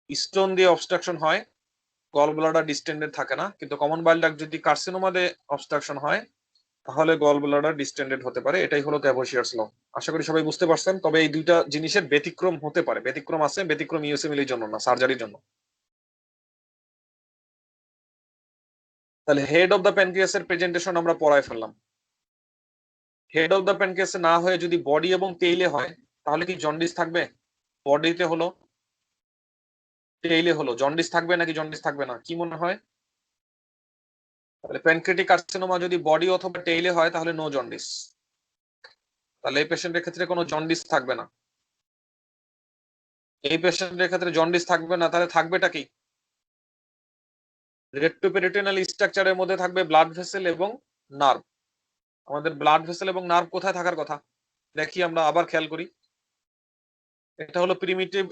স্টোন দিয়ে অবস্ট্রাকশন হয় গল ব্লাডার ডিস্টেন্ডেড থাকে না, কিন্তু কমন বাইল ডাক্ট যদি কার্সিনোমা দিয়ে অবস্ট্রাকশন হয় তাহলে গল ব্লাডার ডিস্টেন্ডেড হতে পারে। এটাই হলো ক্যাভোশিয়ার্স ল। আশা করি সবাই বুঝতে পারছেন। তবে এই দুইটা জিনিসের ব্যতিক্রম হতে পারে, ব্যতিক্রম আছে, ব্যতিক্রম ইউএসএমএল এর জন্য না, সার্জারির জন্য। তাহলে হেড অফ দ্য প্যানক্রিয়াসের প্রেজেন্টেশন আমরা পড়ায় ফেললাম। হেড অফ দ্য প্যানক্রিয়াসে না হয়ে যদি বডি এবং টেইলে হয় তাহলে কি জন্ডিস থাকবে? বডিতে হলো টেইলে হলো, জন্ডিস থাকবে নাকি জন্ডিস থাকবে না, কি মনে হয়? তাহলে প্যানক্রিয়াটিক কার্সিনোমা যদি বডি অথবা টেইলে হয় তাহলে নো জন্ডিস। তাহলে এই পেশেন্টের ক্ষেত্রে কোনো জন্ডিস থাকবে না। এই পেশেন্টের ক্ষেত্রে জন্ডিস থাকবে না, তাহলে থাকবেটা কি? রেট্রোপেরিটোনাল স্ট্রাকচারের মধ্যে থাকবে ব্লাড ভেসেল এবং নার্ভ। আমাদের ব্লাড ভেসেল এবং নার্ভ কোথায় থাকার কথা দেখি আমরা আবার খেয়াল করি। এটা হলো প্রিমিটিভ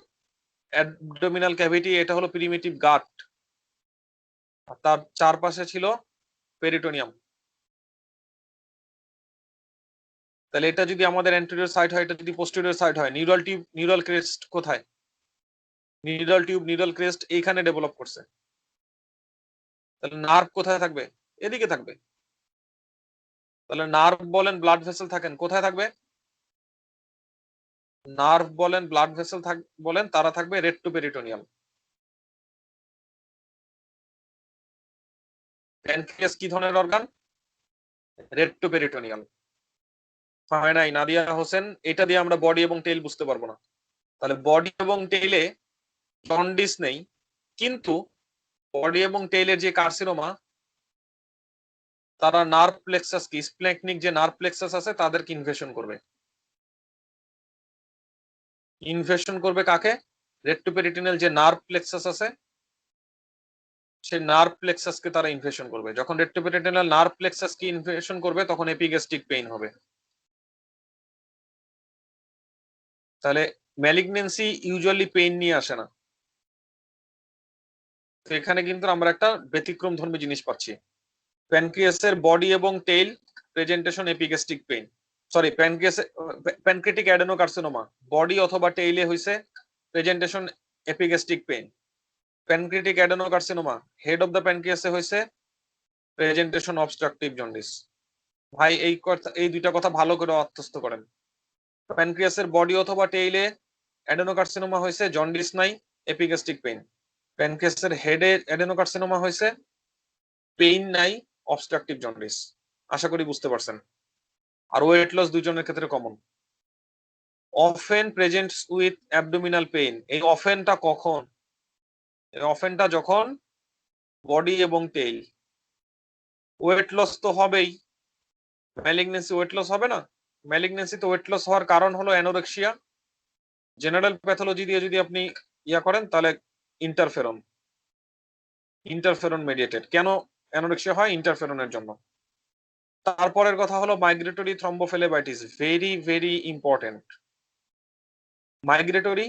অ্যাবডোমিনাল ক্যাভিটি, এটা হলো প্রিমিটিভ গাট, আর তার চারপাশে ছিল পেরিটোনিয়াম। তাহলে এটা যদি আমাদের অ্যান্টেরিয়র সাইড হয়, এটা যদি পোস্টেরিয়র সাইড হয়, নিউরাল টিউব নিউরাল ক্রেস্ট কোথায়? নিউরাল টিউব নিউরাল ক্রেস্ট এইখানে ডেভেলপ করছে। তাহলে নার্ভ কোথায় থাকবে? এদিকে থাকবে। তাহলে নার্ভ বলেন ব্লাড ভেসেল থাকেন কোথায় থাকবে? নার্ভ বলেন ব্লাড ভেসেল বলেন তারা থাকবে রেট্রোপেরিটোনিয়াম। প্যানক্রিয়াস কি ধরনের অর্গান? রেট্রোপেরিটোনিয়াল। হয় নাই নাদিয়া হোসেন, এটা দিয়ে আমরা বডি এবং টেইল বুঝতে পারবো না। তাহলে বডি এবং টেইলে জন্ডিস নেই, কিন্তু বডি এবং টেইলের যে কার্সিনোমা তারা নার্ভ প্লেক্সাস কি স্প্লেকনিক যে নার্ভ প্লেক্সাস আছে তাদেরকে ইনভেশন করবে। ইনভেশন করবে কাকে? রেট্রোপেরিটোনিয়াল যে নার্ভ প্লেক্সাস আছে সেই নার্ভ প্লেক্সাসকে তারা ইনভেশন করবে। যখন রেট্রোপেরিটোনিয়াল নার্ভ প্লেক্সাসকে ইনভেশন করবে তখন এপিগ্যাস্ট্রিক পেইন হবে। তাহলে ম্যালিগনেন্সি ইউজুয়ালি পেইন নিয়ে আসে না। তো এখানে কিন্তু আমরা একটা ব্যতিক্রম ধর্মী জিনিস পাচ্ছি। প্যানক্রিয়াসের বডি এবং tail presentation epigastric pain, sorry pancreatic adenocarcinoma body অথবা টেইলে হইছে presentation epigastric pain. Pancreatic adenocarcinoma head of the প্যানক্রিয়াসে হইছে প্রেজেন্টেশন অবস্ট্রাকটিভ জন্ডিস। ভাই এই কথা, এই দুইটা কথা ভালো করে আত্মস্থ করেন। প্যানক্রিয়াসের বডি অথবা টেইলে অ্যাডেনোকার্সিনোমা হয়েছে, জন্ডিস নাই, এপিগ্যাস্ট্রিক পেইন। প্যানক্রিয়াসের হেডে অ্যাডেনোকার্সিনোমা হয়েছে, পেইন নাই, অবস্ট্রাকটিভ জন্ডিস। আশা করি বুঝতে পারছেন। আর ওয়েট লস দুইজনের ক্ষেত্রে common. Often presents with abdominal pain. এই অফেনটা কখন? এই অফেনটা যখন বডি এবং টেইল। ওয়েট লস তো হবেই, ম্যালিগনেন্সি ওয়েট লস হবে না? ম্যালিগনেন্সিতে ওয়েট লস হওয়ার কারণ হলো অ্যানোরেক্সিয়া। জেনারেল প্যাথোলজি দিয়ে যদি আপনি করেন তাহলে ইন্টারফেরন, ইন্টারফেরন মেডিয়েটেড। কেন অ্যানোরেক্সিয়া হয়? ইন্টারফেরনের জন্য। তারপরের কথা হলো migratory thrombophlebitis, very very important. Migratory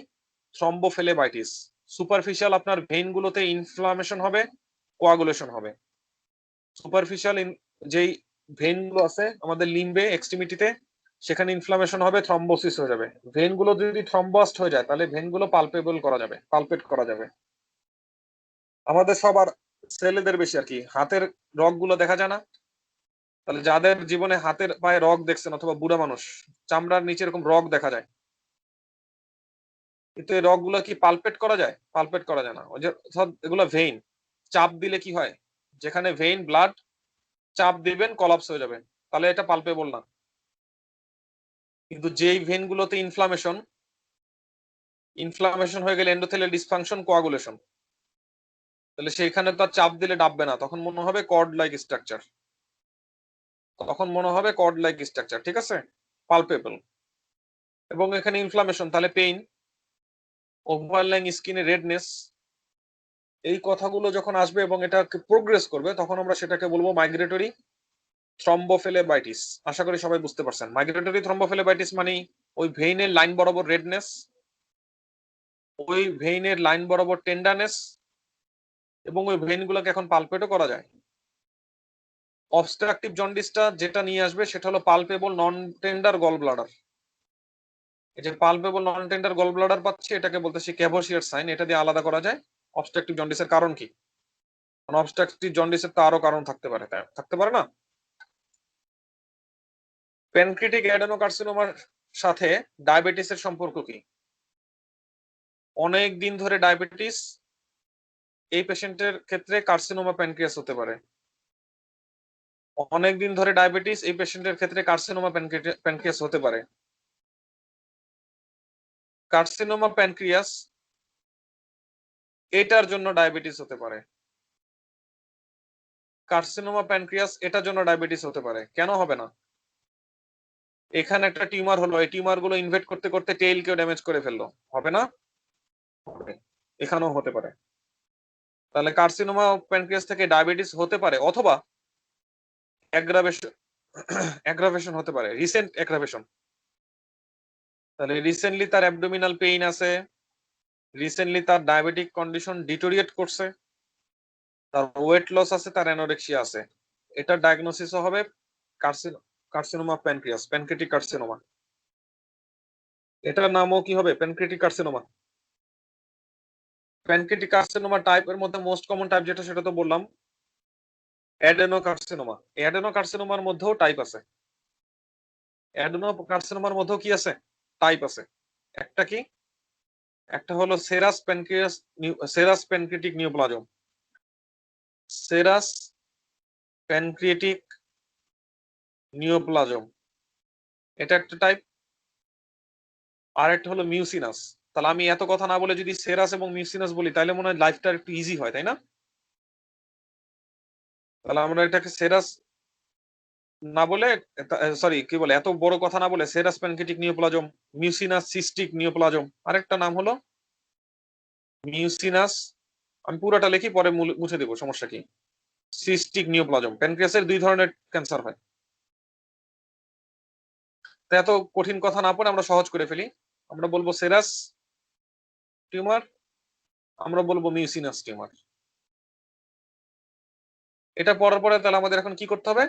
thrombophlebitis, superficial আপনার ভেইন গুলোতে ইনফ্লামেশন হবে, কোয়াগুলেশন হবে। সুপারফিশিয়াল যেই ভেইন গুলো আছে আমাদের লিম্বে এক্সট্রিমিটিতে, সেখানে ইনফ্লামেশন হবে, থ্রম্বোসিস হয়ে যাবে। ভেইন গুলো যদি থ্রম্বাস্ট হয়ে যায় তাহলে ভেইন গুলো পালপেবল করা যাবে, পালপেট করা যাবে। আমাদের সবার ছেলেদের বেশি আর কি হাতের রগ গুলো দেখা যায় না? তাহলে যাদের জীবনে হাতের পায়ে রগ দেখছেন অথবা বুড়া মানুষ, চামড়ার নিচে এরকম রগ দেখা যায়, কিন্তু এই রগ গুলো কি পালপেট করা যায়? পালপেট করা যায় না। ওই যে সব এগুলো ভেইন, চাপ দিলে কি হয়? যেখানে ভেইন ব্লাড চাপ দিবেন কলাপস হয়ে যাবে, তাহলে এটা পালপেবল না। কিন্তু যেই ভেইন গুলোতে ইনফ্লামেশন, ইনফ্লামেশন হয়ে গেলে এন্ডোথেলিয়াল ডিসফাংশন, কোয়াগুলেশন, তাহলে সেইখানে তো আর চাপ দিলে ডাববে না, তখন মনে হবে কর্ড লাইক স্ট্রাকচার, তখন মনে হবে কর্ড লাইক স্ট্রাকচার, ঠিক আছে? পালপেবল। এবং এখানে ইনফ্লামেশন, তাহলে পেইন, ওভারলাইং স্কিনে রেডনেস। এই কথাগুলো যখন আসবে এবং এটা প্রোগ্রেস করবে তখন আমরা সেটাকে বলবো মাইগ্রেটরি থ্রম্বোফেলেবাইটিস। আশা করি সবাই বুঝতে পারছেন। মাইগ্রেটরি থ্রম্বোফেলেবাইটিস মানে ওই ভেইনের লাইন বরাবর রেডনেস, ওই ভেইনের লাইন বরাবর টেন্ডারনেস, এবং ওই ভেইন গুলোকে এখন পালপেটও করা যায়। অবস্ট্রাকটিভ জন্ডিসটা যেটা নিয়ে আসবে সেটা হলো পালপেবল নন টেন্ডার গল ব্লাডার। এই যে পালপেবল নন টেন্ডার গল ব্লাডার পাচ্ছি, এটাকে বলতেছি ক্যাভোসিয়ার সাইন। এটা দিয়ে আলাদা করা যায় অবস্ট্রাকটিভ জন্ডিসের কারণ কি। অবস্ট্রাকটিভ জন্ডিসের তো আরো কারণ থাকতে পারে, তাই থাকতে পারে না? প্যানক্রিয়াটিক অ্যাডেনোকার্সিনোমার সাথে ডায়াবেটিসের সম্পর্ক কি? অনেক দিন ধরে ডায়াবেটিস, এই পেশেন্টের ক্ষেত্রে কার্সিনোমা প্যানক্রিয়াস হতে পারে। অনেক দিন ধরে ডায়াবেটিস, এই পেশেন্টের ক্ষেত্রে কার্সিনোমা প্যানক্রিয়াস হতে পারে। কার্সিনোমা প্যানক্রিয়াস এটার জন্য ডায়াবেটিস হতে পারে। কার্সিনোমা প্যানক্রিয়াস এটার জন্য ডায়াবেটিস হতে পারে। কেন হবে না? এখানে একটা টিউমার হলো, এই টিউমার গুলো ইনভেট করতে করতে টেইল কেও ড্যামেজ করে ফেললো, হবে না? এখানেও হতে পারে। তাহলে কার্সিনোমা প্যানক্রিয়াস থেকে ডায়াবেটিস হতে পারে, অথবা অ্যাগ্রাভেশন, অ্যাগ্রাভেশন হতে পারে, রিসেন্ট অ্যাগ্রাভেশন। তাহলে রিসেন্টলি তার অ্যাবডোমিনাল পেইন আছে, রিসেন্টলি তার ডায়াবেটিক কন্ডিশন ডিটোরিয়েট করছে, তার ওয়েট লস আছে, তার অ্যানোরেক্সিয়া আছে। এটা ডায়াগনোসিসও হবে কার্সিনোমা প্যানক্রিয়াস, প্যানক্রিয়াটিক কার্সিনোমা। এটার নামও কি হবে? Pancreatic carcinoma. প্যানক্রিয়াটিক কার্সিনোমা টাইপের মধ্যে মোস্ট কমন টাইপ যেটা, সেটা তো বললাম অ্যাডেনোকার্সিনোমা। অ্যাডেনোকার্সিনোমার মধ্যেও টাইপ আছে। অ্যাডেনোকার্সিনোমার মধ্যেও কি আছে? টাইপ আছে। একটা কি? একটা হলো serous pancreas, serous pancreatic neoplasm, serous pancreatic neoplasm, এটা একটা টাইপ। আর একটা হলো মিউসিনাস। তাহলে আমি এত কথা না বলে যদি সেরাস এবং মিউসিনাস বলি তাহলে মনে হয় লাইফটা একটু ইজি হয়, তাই না? তাহলে আমরা এটাকে সেরাস না বলে, সরি কি বলে, এত বড় কথা না বলে সেরাস প্যানক্রিয়াটিক নিউপ্লাজম, মিউসিনাস সিস্টিক নিউপ্লাজম, আরেকটা নাম হলো মিউসিনাস, আমি পুরোটা লিখি পরে মুছে দেবো, সমস্যা কি? সিস্টিক নিউপ্লাজম। প্যানক্রিয়াসের দুই ধরনের ক্যান্সার হয়। তো এত কঠিন কথা না পড়ে আমরা সহজ করে ফেলি। আমরা বলবো সেরাস টিউমার, আমরা বলবো মিউসিনাস টিউমার। এটা পড়ার পরে তাহলে আমাদের এখন কি করতে হবে?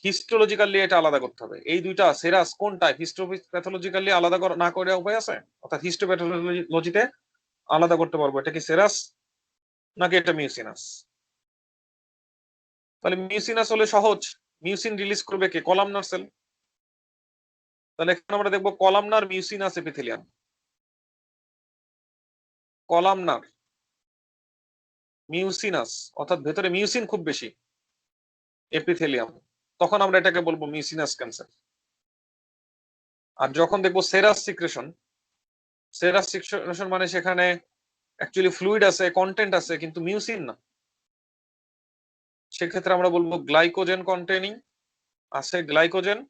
হিস্টোলজিক্যালি এটা আলাদা করতে হবে। এই দুইটা সেরাস কোন টাইপ, হিস্টোপ্যাথোলজিক্যালি আলাদা না করে উপায় আছে? অর্থাৎ হিস্টোপ্যাথোলজিতে আলাদা করতে পারবো এটা কি সেরাস নাকি এটা মিউসিনাস। তাহলে মিউসিনাস হলে সহজ, মিউসিন রিলিজ করবে কে? Columnar sell. তাহলে এখানে আমরা দেখবো columnar mucinous epithelium, columnar mucinous অর্থাৎ ভেতরে মিউসিন খুব বেশি এপিথেলিয়াম, তখন আমরা এটাকে বলবো মিউসিনাস ক্যান্সার। আর যখন দেখবো সেরাস সিক্রেশন, সেরাস সিক্রেশন মানে সেখানে অ্যাকচুয়ালি ফ্লুইড আছে, কন্টেন্ট আছে, কিন্তু মিউসিন না, সেক্ষেত্রে আমরা বলবো গ্লাইকোজেন কন্টেনিং আছে, গ্লাইকোজেন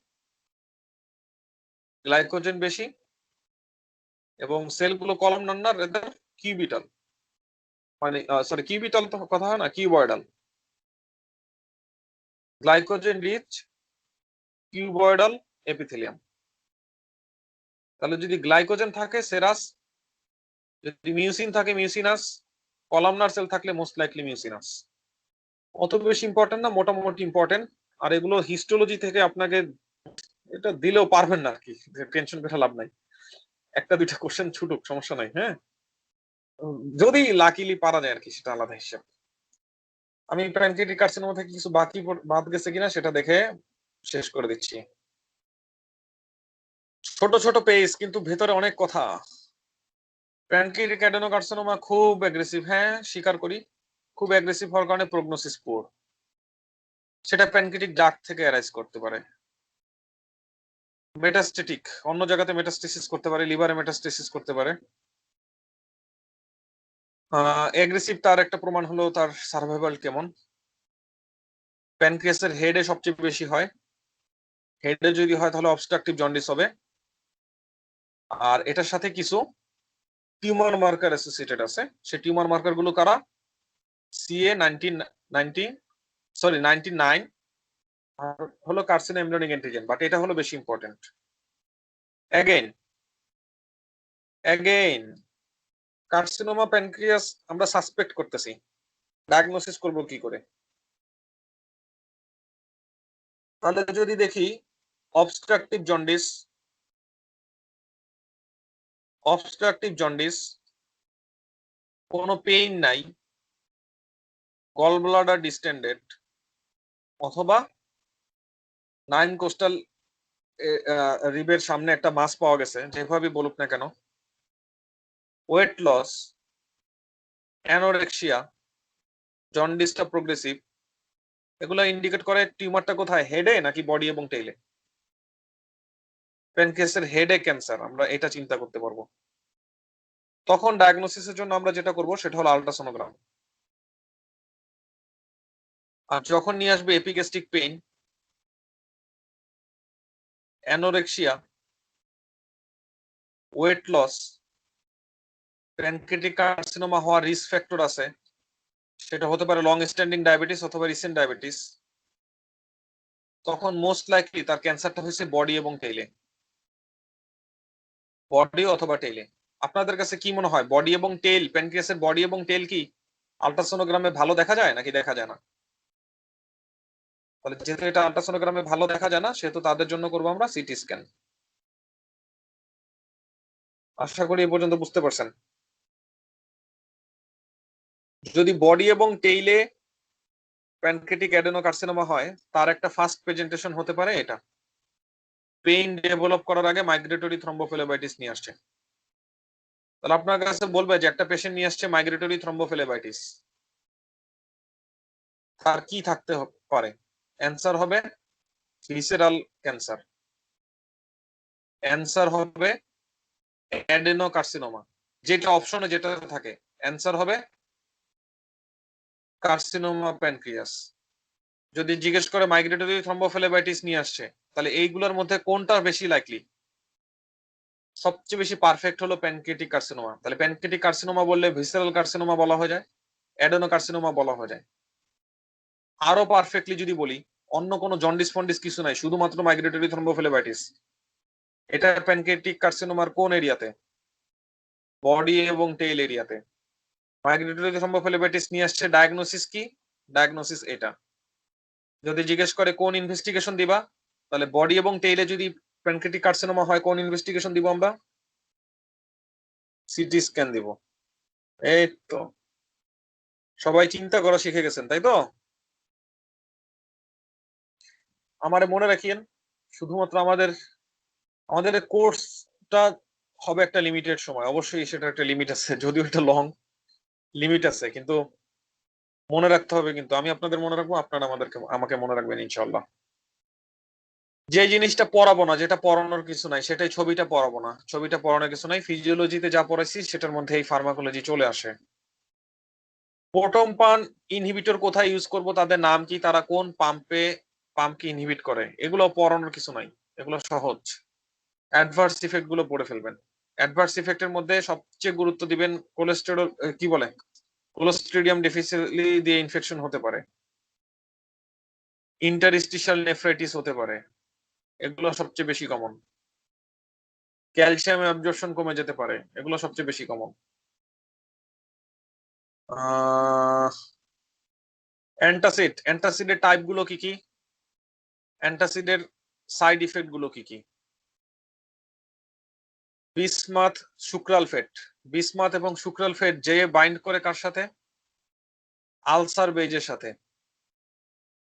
বেশি, এবং সেলগুলো কলামনার না রেদার কিউবিটাল, মানে সরি কিউবিটাল তো কথা হয় না, cuboidal, glycogen rich cuboidal epithelium. তাহলে যদি গ্লাইকোজেন থাকে সেরাস, যদি মিউসিন থাকে মিউসিনাস, কলামনার সেল থাকলে মোস্ট লাইকলি মিউসিনাস। অত বেশি ইম্পর্টেন্ট না, মোটামুটি ইম্পর্টেন্ট। আর এগুলো হিস্টোলজি থেকে আপনাকে এটা দিলেও পারবেন না আর কি, টেনশন করে লাভ নাই, একটা দুইটা কোশ্চেন ছুটুক সমস্যা নাই, হ্যাঁ, যদি লাকিলি পারা যায় আর কি, সেটা আলাদা হিসাব। আমি প্যানক্রিয়াটিক কার্সিনোমা থেকে কিছু বাকি বাদ গেছে কিনা সেটা দেখে শেষ করে দিচ্ছি। ছোট ছোট পেজ কিন্তু ভেতরে অনেক কথা। প্যানক্রিয়াটিক অ্যাডেনোকার্সিনোমা খুব অ্যাগ্রেসিভ, হ্যাঁ স্বীকার করি, খুব অ্যাগ্রেসিভ হওয়ার কারণে প্রগনোসিস পুয়ার। সেটা প্যানক্রিয়াটিক ডাক্ট থেকে অ্যারাইজ করতে পারে। মেটাস্টেটিক, অন্য জায়গাতে মেটাস্টেসিস করতে পারে, লিভারে মেটাস্টেসিস করতে পারে। অ্যাগ্রেসিভ তার একটা প্রমাণ হলো তার সার্ভাইভাল কেমন। প্যানক্রিয়াসের হেডে সবচেয়ে বেশি হয়, হেডে যদি হয় তাহলে অবস্ট্রাকটিভ জন্ডিস হবে। আর এটার সাথে কিছু টিউমার মার্কার অ্যাসোসিয়েটেড আছে, সেই টিউমার মার্কার গুলো কারা? সিএ 99 আর হলো কার্সিনো এমব্রিয়নিক অ্যান্টিজেন, বাট এটা হলো বেশি ইম্পর্টেন্ট। অ্যাগেইন কার্সিনোমা প্যানক্রিয়াস আমরা সাসপেক্ট করতেছি, ডায়াগনোসিস করব কি করে? তাহলে যদি দেখি অবস্ট্রাকটিভ জন্ডিস, কোনো পেইন নাই, গল ব্লাডার ডিস্টেন্ডেড, অথবা 9 কোস্টাল রিবের সামনে একটা মাস পাওয়া গেছে, যেভাবে বলুক না কেন, ওয়েট লস, অ্যানোরেক্সিয়া, জন্ডিসটা প্রোগ্রেসিভ, এগুলো ইন্ডিকেট করে টিউমারটা কোথায়, হেডে নাকি বডি এবং টেইলে। প্যানক্রিয়াসের হেডে ক্যান্সার, আমরা এটা চিন্তা করতে পারবো। তখন ডায়াগনোসিসের জন্য আমরা যেটা করব সেটা হলো আল্ট্রাসোনোগ্রাম। আর যখন নিয়ে আসবে epigastric pain, anorexia, weight loss, pancreatic carcinoma হওয়ার রিস্ক ফ্যাক্টর আছে, সেটা হতে পারে লং স্ট্যান্ডিং ডায়াবেটিস অথবা রিসেন্ট ডায়াবেটিস, তখন মোস্ট লাইকলি তার ক্যান্সারটা হয়েছে বডি এবং টেইলে, বডি অথবা টেইলে। আপনাদের কাছে কি মনে হয়, বডি এবং টেইল, প্যানক্রিয়াসের বডি এবং টেইল কি আল্ট্রাসোনোগ্রামে ভালো দেখা যায় নাকি দেখা যায় না? তাহলে যেহেতু এটা আল্ট্রাসোনোগ্রামে ভালো দেখা যায় না, সেহেতু তাদের জন্য করবো আমরা সিটি স্ক্যান। আশা করি এ পর্যন্ত বুঝতে পারছেন। যদি বডি এবং টেইলে প্যানক্রিয়াটিক অ্যাডেনোকার্সিনোমা হয়, তার একটা ফার্স্ট প্রেজেন্টেশন হতে পারে এটা, পেইন ডেভেলপ করার আগে মাইগ্রেটরি থ্রম্বোফিলেবাইটিস নিয়ে আসছে। তাহলে আপনার কাছে বলবে যে একটা পেশেন্ট নিয়ে আসছে মাইগ্রেটরি থ্রম্বোফিলেবাইটিস, তার কি থাকতে পারে? অ্যান্সার হবে ভিসেরাল ক্যান্সার, অ্যান্সার হবে অ্যাডেনোকার্সিনোমা, যেটা অপশনে যেটা থাকে অ্যান্সার হবে কার্সিনোমা প্যানক্রিয়াস। যদি জিজ্ঞেস করে মাইগ্রেটরি থ্রম্বোফিলেবাইটিস নিয়ে আসছে, তাহলে এইগুলোর মধ্যে কোনটা বেশি লাইকলি? সবচেয়ে বেশি পারফেক্ট হলো প্যানক্রিয়াটিক কার্সিনোমা। তাহলে প্যানক্রিয়াটিক কার্সিনোমা বললে ভিসেরাল কার্সিনোমা বলা হয়ে যায়, অ্যাডেনোকার্সিনোমা বলা হয়ে যায়। আরো পারফেক্টলি যদি বলি, অন্য কোনো জন্ডিস ফন্ডিস কিছু নাই, শুধুমাত্র মাইগ্রেটরি থ্রম্বোফিলেবাইটিস, এটা প্যানক্রিয়াটিক কার্সিনোমার কোন এরিয়াতে? বডি এবং টেইল এরিয়াতে। মাইগ্রেটরি থ্রম্বোফিলেবাইটিস নিয়ে আসছে, ডায়াগনোসিস কি? ডায়াগনোসিস এটা। যদি জিজ্ঞেস করে কোন ইনভেস্টিগেশন দিবা, তাহলে বডি এবং টেইলে যদি প্যানক্রিয়াটিক কার্সিনোমা হয় কোন ইনভেস্টিগেশন দিব আমরা? সিটি স্ক্যান দিব। এই তো সবাই চিন্তা করা শিখে গেছেন, তাই তো? আমারে মনে রাখিয়েন, শুধুমাত্র আমাদের আমাদের কোর্সটা হবে একটা লিমিটেড সময়, অবশ্যই সেটা একটা লিমিট আছে, যদিও এটা লং লিমিট আছে, কিন্তু মনে রাখতে হবে, কিন্তু আমি আপনাদের মনে রাখবো, আপনারা আমাকে মনে রাখবেন ইনশাল্লাহ। যে জিনিসটা পড়াবো না, যেটা পড়ানোর কিছু নাই, সেটাই ছবিটা পড়াবো না, ছবিটা পড়ানোর কিছু নাই। ফিজিওলজিতে যা পড়াইছি সেটার মধ্যে এই ফার্মাকোলজি চলে আসে। প্রোটন পাম্প ইনহিবিটর কোথায় ইউজ করব, তাদের নাম কি, তারা কোন পাম্পকে ইনহিবিট করে, এগুলো পড়ানোর কিছু নাই, এগুলো সহজ। অ্যাডভার্স ইফেক্ট গুলো পড়ে ফেলবেন। অ্যাডভার্স ইফেক্টের মধ্যে সবচেয়ে গুরুত্ব দিবেন কোলেস্টেরল, কি বলে, ক্লোস্ট্রিডিয়াম ডিফিসিয়েন্সি দিয়ে ইনফেকশন হতে পারে, ইন্টারস্টিশিয়াল নেফ্রাইটিস হতে পারে, এগুলো সবচেয়ে বেশি কমন। ক্যালসিয়াম অ্যাবজর্পশন কমে যেতে পারে, এগুলো সবচেয়ে বেশি কমন। অ্যান্টাসিডের টাইপ গুলো কি কি, অ্যান্টাসিডের সাইড ইফেক্ট গুলো কি কি? Bismuth, sucralfate. বিসমাথ এবং সুক্রালফেট যে বাইন্ড করে কার সাথে? আলসার বেজের সাথে।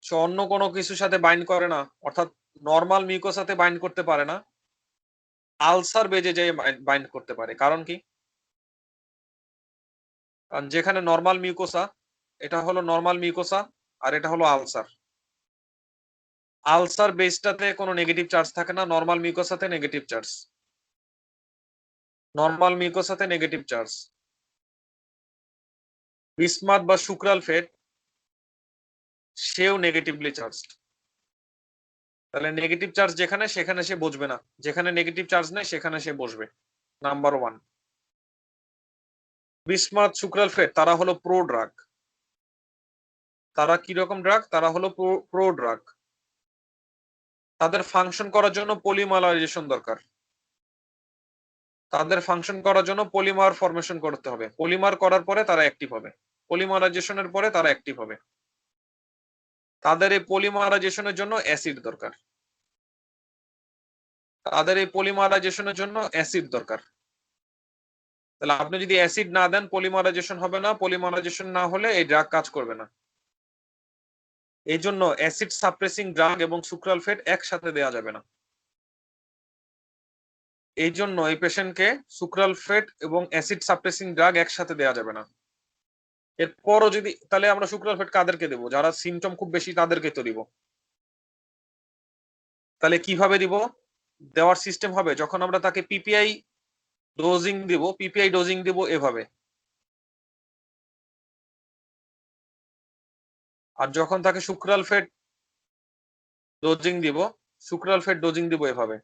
সে অন্য কোনো কিছুর সাথে বাইন্ড করে না, অর্থাৎ নর্মাল মিউকোসাতে বাইন্ড করতে পারে না, আলসার বেজে যে বাইন্ড করতে পারে। কারণ কি? কারণ যেখানে নর্মাল মিউকোসা, এটা হলো নর্মাল মিউকোসা আর এটা হলো আলসার। আলসার বেসটাতে কোনো নেগেটিভ চার্জ থাকে না, নর্মাল মিউকোসাতে নেগেটিভ চার্জ, নর্মাল মিউকোসাতে নেগেটিভ চার্জ। বিসমাথ বা সুক্রালফেট সেও নেগেটিভলি চার্জড। তাহলে নেগেটিভ চার্জ যেখানে, সেখানে সে বসবে না, যেখানে নেগেটিভ চার্জ নেই সেখানে সে বসবে। নাম্বার 1। বিসমাথ, সুক্রালফেট তারা হলো প্রো ড্রাগ। তারা কি রকম ড্রাগ? তারা হলো প্রো ড্রাগ। তাদের ফাংশন করার জন্য পলিমারাইজেশন দরকার। তাদের ফাংশন করার জন্য পলিমার ফরমেশন করতে হবে, পলিমার করার পরে তারা অ্যাক্টিভ হবে, পলিমারাইজেশনের পরে তারা অ্যাক্টিভ হবে। তাদের এই পলিমারাইজেশনের জন্য অ্যাসিড দরকার, তাদের এই পলিমারাইজেশনের জন্য অ্যাসিড দরকার। তাহলে আপনি যদি অ্যাসিড না দেন পলিমারাইজেশন হবে না, পলিমারাইজেশন না হলে এই ড্রাগ কাজ করবে না। এই জন্য অ্যাসিড সাপ্রেসিং ড্রাগ এবং সুক্রালফেট একসাথে দেওয়া যাবে না। এই জন্য এই পেশেন্টকে সুক্রালফেট এবং অ্যাসিড সাপ্রেসিং ড্রাগ একসাথে দেওয়া যাবে না। এরপরও যদি, তাহলে আমরা সুক্রালফেট কাদেরকে দেবো? যারা সিমটম খুব বেশি তাদেরকে তো দিব। তাহলে কিভাবে দিব? দেওয়ার সিস্টেম হবে, যখন আমরা তাকে পিপিআই ডোজিং দিব, পিপিআই ডোজিং দিব এভাবে, আর যখন তাকে সুক্রালফেট ডোজিং দিব, সুক্রালফেট ডোজিং দিব এভাবে।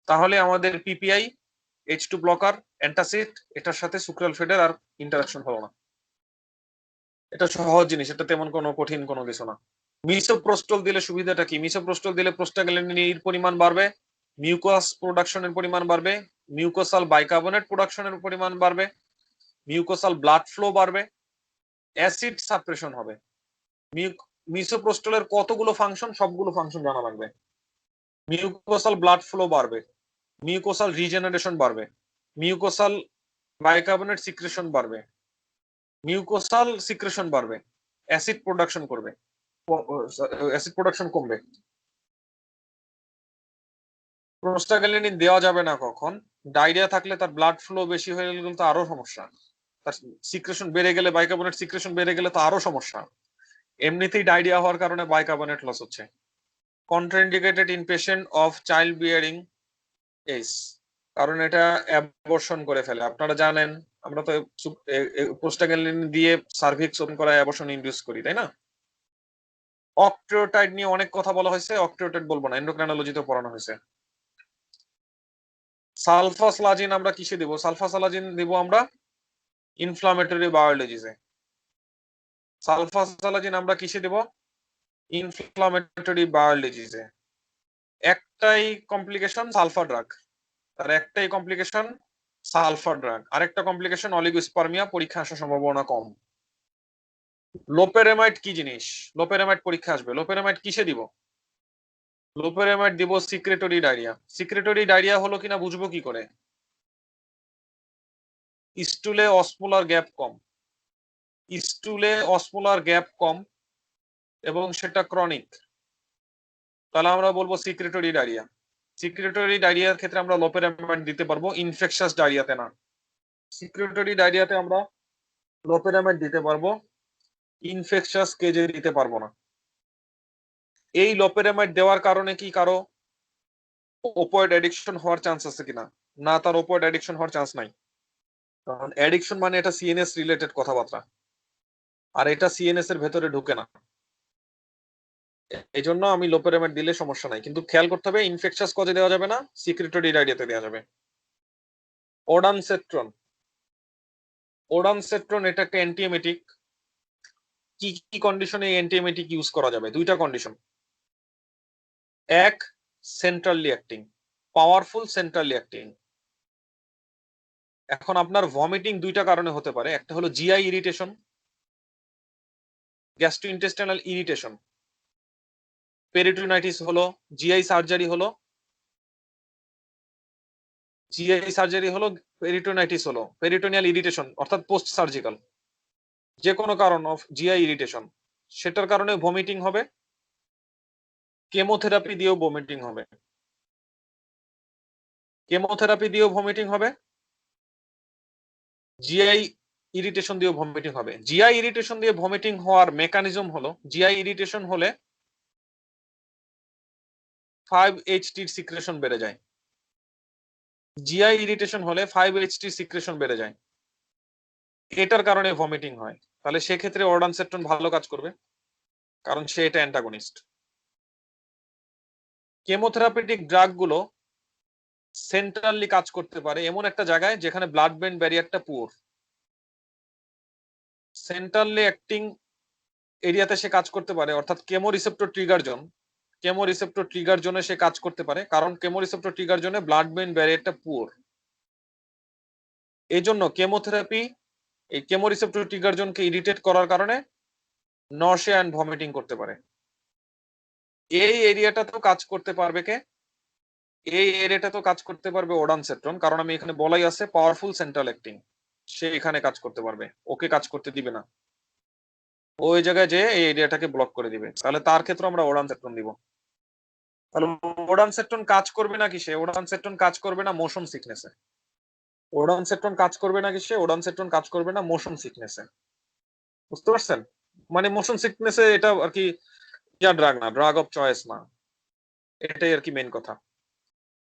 তাহলে আমাদের পিপিআই, H2 ব্লকার, অ্যান্টাসিড, এটার সাথে সুক্রালফেটের আর ইন্টারাকশন হলো না। এটা সহজ জিনিস, এটা তেমন কোনো কঠিন কোনো কিছু না। মিসোপ্রোস্টল দিলে সুবিধাটা কি? মিসোপ্রোস্টল দিলে প্রোস্টাগ্ল্যান্ডিনের পরিমাণ বাড়বে, মিউকাস প্রোডাকশনের পরিমাণ বাড়বে, মিউকোসাল বাইকার্বনেট প্রোডাকশনের পরিমাণ বাড়বে, মিউকোসাল ব্লাড ফ্লো বাড়বে, অ্যাসিড সাপ্রেশন হবে। মিসোপ্রোস্টলের কতগুলো ফাংশন, সবগুলো ফাংশন জানা লাগবে। মিউকোসাল ব্লাড ফ্লো বাড়বে, মিউকোসাল রিজেনারেশন বাড়বে, মিউকোসাল বাইকার্বনেট সিক্রেশন বাড়বে, মিউকোসাল সিক্রেশন বাড়বে, অ্যাসিড প্রোডাকশন করবে, অ্যাসিড প্রোডাকশন কমবে। প্রোস্টাগ্ল্যান্ডিন দেওয়া যাবে না কখন? ডায়রিয়া থাকলে, তার ব্লাড ফ্লো বেশি হয়ে গেলে তো আরো সমস্যা, তার সিক্রেশন বেড়ে গেলে, বাইকার্বনেট সিক্রেশন বেড়ে গেলে তো আরো সমস্যা। এমনিতেই ডায়রিয়া হওয়ার কারণে বাইকার্বনেট লস হচ্ছে। Contraindicated in patient of child bearing age, কারণ এটা অ্যাবর্শন করে ফেলে। আপনারা জানেন আমরা তো প্রোস্টাগ্ল্যান্ডিন দিয়ে সার্ভিক্স ওপেন করা অ্যাবর্শন ইনডিউস করি, তাই না? অক্ট্রিওটাইড নিয়ে অনেক কথা বলা হয়েছে, অক্ট্রিওটাইড বলবো না, এন্ডোক্রাইনোলজিতে পড়ানো হয়েছে। সালফাসালাজিন আমরা কিসে দিব? সালফাসালাজিন দিব আমরা ইনফ্লামেটরি বাউল ডিজিজে। সালফাসালাজিন আমরা কিসে দেব? Inflammatory bowel ডিজিজে। একটাই কমপ্লিকেশন সালফা ড্রাগ, তার একটাই কমপ্লিকেশন সালফা ড্রাগ, আরেকটা কমপ্লিকেশন অলিগোস্পার্মিয়া, পরীক্ষা আসার সম্ভাবনা কম। লোপেরামাইড কি জিনিস? লোপেরামাইড পরীক্ষা আসবে। লোপেরামাইড কিসে দিব? লোপেরামাইড দিব সিক্রেটরি ডায়রিয়া। সিক্রেটরি ডায়রিয়া হলো কিনা বুঝবো কি করে? স্টুলে অসমোলার গ্যাপ কম, স্টুলে অসমোলার গ্যাপ কম এবং সেটা ক্রনিক, তাহলে আমরা বলবো সিক্রেটরি ডায়রিয়া। সিক্রেটরি ডায়রিয়ার ক্ষেত্রে আমরা লোপেরামাইড দিতে পারবো, ইনফেকশাস ডায়রিয়াতে না। সিক্রেটরি ডায়রিয়াতে আমরা লোপেরামাইড দিতে পারবো, ইনফেকশাস কেজে দিতে পারবো না। এই লোপেরামাইড দেওয়ার কারণে কি কারো ওপয়েড অ্যাডিকশন হওয়ার চান্স আছে কিনা? না, তার ওপয়েড অ্যাডিকশন হওয়ার চান্স নাই, কারণ অ্যাডিকশন মানে এটা সিএনএস রিলেটেড কথাবার্তা, আর এটা সিএনএস এর ভেতরে ঢুকে না। এই জন্য আমি লোপেরামাইড দিলে সমস্যা নাই, কিন্তু খেয়াল করতে হবে ইনফেকশাস কজে দেওয়া যাবে না, সিক্রেটরি ডায়রিয়াতে দেওয়া যাবে। ওডানসেট্রন, ওডানসেট্রন এটা একটা অ্যান্টিএমেটিক। কি কি কন্ডিশনে এই অ্যান্টিএমেটিক ইউজ করা যাবে? দুইটা কন্ডিশন। এক, centrally acting, powerful centrally acting. এখন আপনার ভমিটিং দুইটা কারণে হতে পারে, একটা হলো GI irritation, gastrointestinal irritation, peritonitis হলো, জিআই সার্জারি হলো, জিআই সার্জারি হলো, পেরিটোনাইটিস হলো, পেরিটোনিয়াল ইরিটেশন অর্থাৎ পোস্ট সার্জিক্যাল, যে কোনো কারণ অফ জিআই ইরিটেশন, সেটার কারণে ভমিটিং হবে, কেমোথেরাপি দিয়েও ভমিটিং হবে, কেমোথেরাপি দিয়েও ভমিটিং হবে, জিআই ইরিটেশন দিয়েও ভমিটিং হবে। জিআই ইরিটেশন দিয়ে ভমিটিং হওয়ার মেকানিজম হলো, জিআই ইরিটেশন হলে 5-HT সিক্রেশন বেড়ে যায়, জিআই ইরিটেশন হলে 5-HT সিক্রেশন বেড়ে যায়, এটার কারণে ভমিটিং হয়। তাহলে সেক্ষেত্রে অরডানসেট্রন ভালো কাজ করবে, কারণ সে এটা অ্যান্টাগনিস্ট। কেমোথেরাপিউটিক ড্রাগ গুলো সেন্ট্রালি কাজ করতে পারে এমন একটা জায়গায় যেখানে ব্লাড ব্রেন ব্যারিয়ারটা পুয়ার। সেন্ট্রালি অ্যাক্টিং এরিয়াতে সে কাজ করতে পারে, অর্থাৎ chemo receptor trigger zone, chemo receptor trigger জোনে সে কাজ করতে পারে, কারণ কেমো রিসেপ্টর ট্রিগার জোনে ব্লাড ব্রেন ব্যারিয়ারটা পুয়ার। এই জন্য কেমোথেরাপি এই কেমো রিসেপ্টর ট্রিগার জোনকে ইরিটেট করার কারণে নশিয়া এন্ড ভমিটিং করতে পারে। এই এরিয়াটা তো কাজ করতে পারবে কে? এই এরিয়াটা তো কাজ করতে পারবে ওডানসেট্রন, কারণ আমি এখানে বলাই আছে পাওয়ারফুল সেন্ট্রাল অ্যাক্টিং, সে এখানে কাজ করতে পারবে, ওকে কাজ করতে দিবে না, ওই জায়গায় যে এই এরিয়াটাকে ব্লক করে দিবে। তাহলে তার ক্ষেত্রে আমরা ওডানসেট্রন দিব। তাহলে ওডানসেট্রন কাজ করবে না কিসে? ওডানসেট্রন কাজ করবে না মোশন সিকনেসে। ওডানসেট্রন কাজ করবে না কিসে? ওডানসেট্রন কাজ করবে না মোশন সিকনেসে। বুঝতে পারছেন? মানে মোশন সিকনেসে এটা আর কি ড্রাগ না, ড্রাগ অফ চয়েস না, এটাই আর কি মেইন কথা।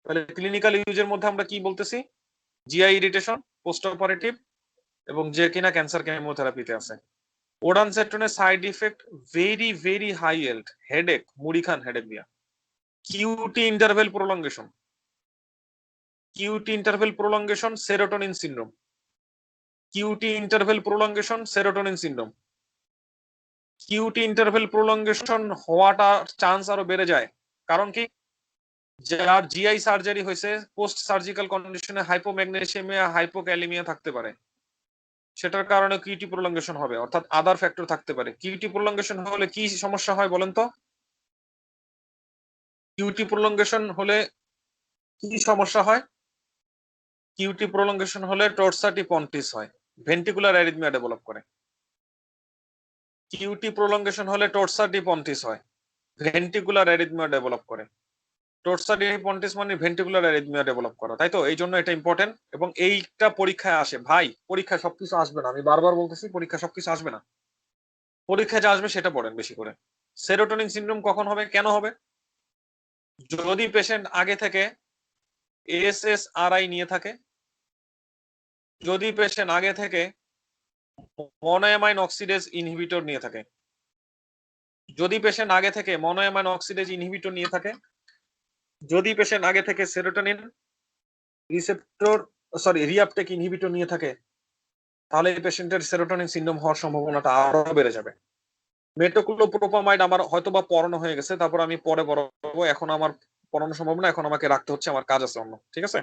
তাহলে ক্লিনিক্যাল ইউজের মধ্যে আমরা কি বলতেছি? জিআই ইরিটেশন, পোস্ট অপারেটিভ, এবং যে কিনা ক্যান্সার কেমোথেরাপিতে আছে। ওডানসেট্রনের side effect very very high এল্ড, হেডেক, মুড়ি খান হেডেক দিয়া। QT interval prolongation, QT interval prolongation, serotonin syndrome, QT interval prolongation, serotonin syndrome. QT interval prolongation হওয়াটা চান্স আরো বেড়ে যায়, কারণ কি? যার জিআই সার্জারি হয়েছে, পোস্ট সার্জিক্যাল কন্ডিশনে হাইপোম্যাগনেসিয়ামিয়া, হাইপোক্যালিমিয়া থাকতে পারে, সেটার কারণে কিউটি প্রলঙ্গেশন হবে, অর্থাৎ আদার ফ্যাক্টর থাকতে পারে। কিউটি প্রলঙ্গেশন হলে কি সমস্যা হয় বলেন তো? কিউটি প্রলঙ্গেশন হলে কি সমস্যা হয়? কিউটি প্রলঙ্গেশন হলে টর্সাটি পন্টিস হয়, ভেন্টিকুলার অ্যারিথমিয়া ডেভেলপ করে। কিউটি প্রলঙ্গেশন হলে টর্সাটি পন্টিস হয়, ভেন্টিকুলার অ্যারিথমিয়া ডেভেলপ করে। টর্সাটি পন্টিস মানে ভেন্টিকুলার অ্যারিথমিয়া ডেভেলপ করা, তাই তো? এই জন্য এটা ইম্পর্টেন্ট, এবং এইটা পরীক্ষায় আসে ভাই। পরীক্ষায় সবকিছু আসবে না, আমি বারবার বলতেছি, পরীক্ষা সবকিছু আসবে না, পরীক্ষায় যা আসবে সেটা পড়েন বেশি করে। সেরোটোনিন সিনড্রোম কখন হবে, কেন হবে? যদি পেশেন্ট আগে থেকে এএসএসআরআই নিয়ে থাকে, যদি পেশেন্ট আগে থেকে মনোঅ্যামাইন অক্সিডেজ ইনহিবিটর নিয়ে থাকে, যদি পেশেন্ট আগে থেকে মনোঅ্যামাইন অক্সিডেজ ইনহিবিটর নিয়ে থাকে, যদি পেশেন্ট আগে থেকে সেরোটোনিন রিসেপ্টর রিআপটেক ইনহিবিটর নিয়ে থাকে, তাহলে এই পেশেন্টের সেরোটোনিন সিনড্রোম হওয়ার সম্ভাবনাটা আরো বেড়ে যাবে। মেটোক্লোপ্রোপামাইড আমার হয়তোবা পড়ানো হয়ে গেছে, তারপর আমি পরে পড়াবো, এখন আমার পড়ানো সম্ভব না, এখন আমাকে রাখতে হচ্ছে, আমার কাজ আছে অন্য। ঠিক আছে,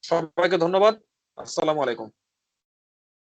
সবাইকে ধন্যবাদ, আসসালামু আলাইকুম।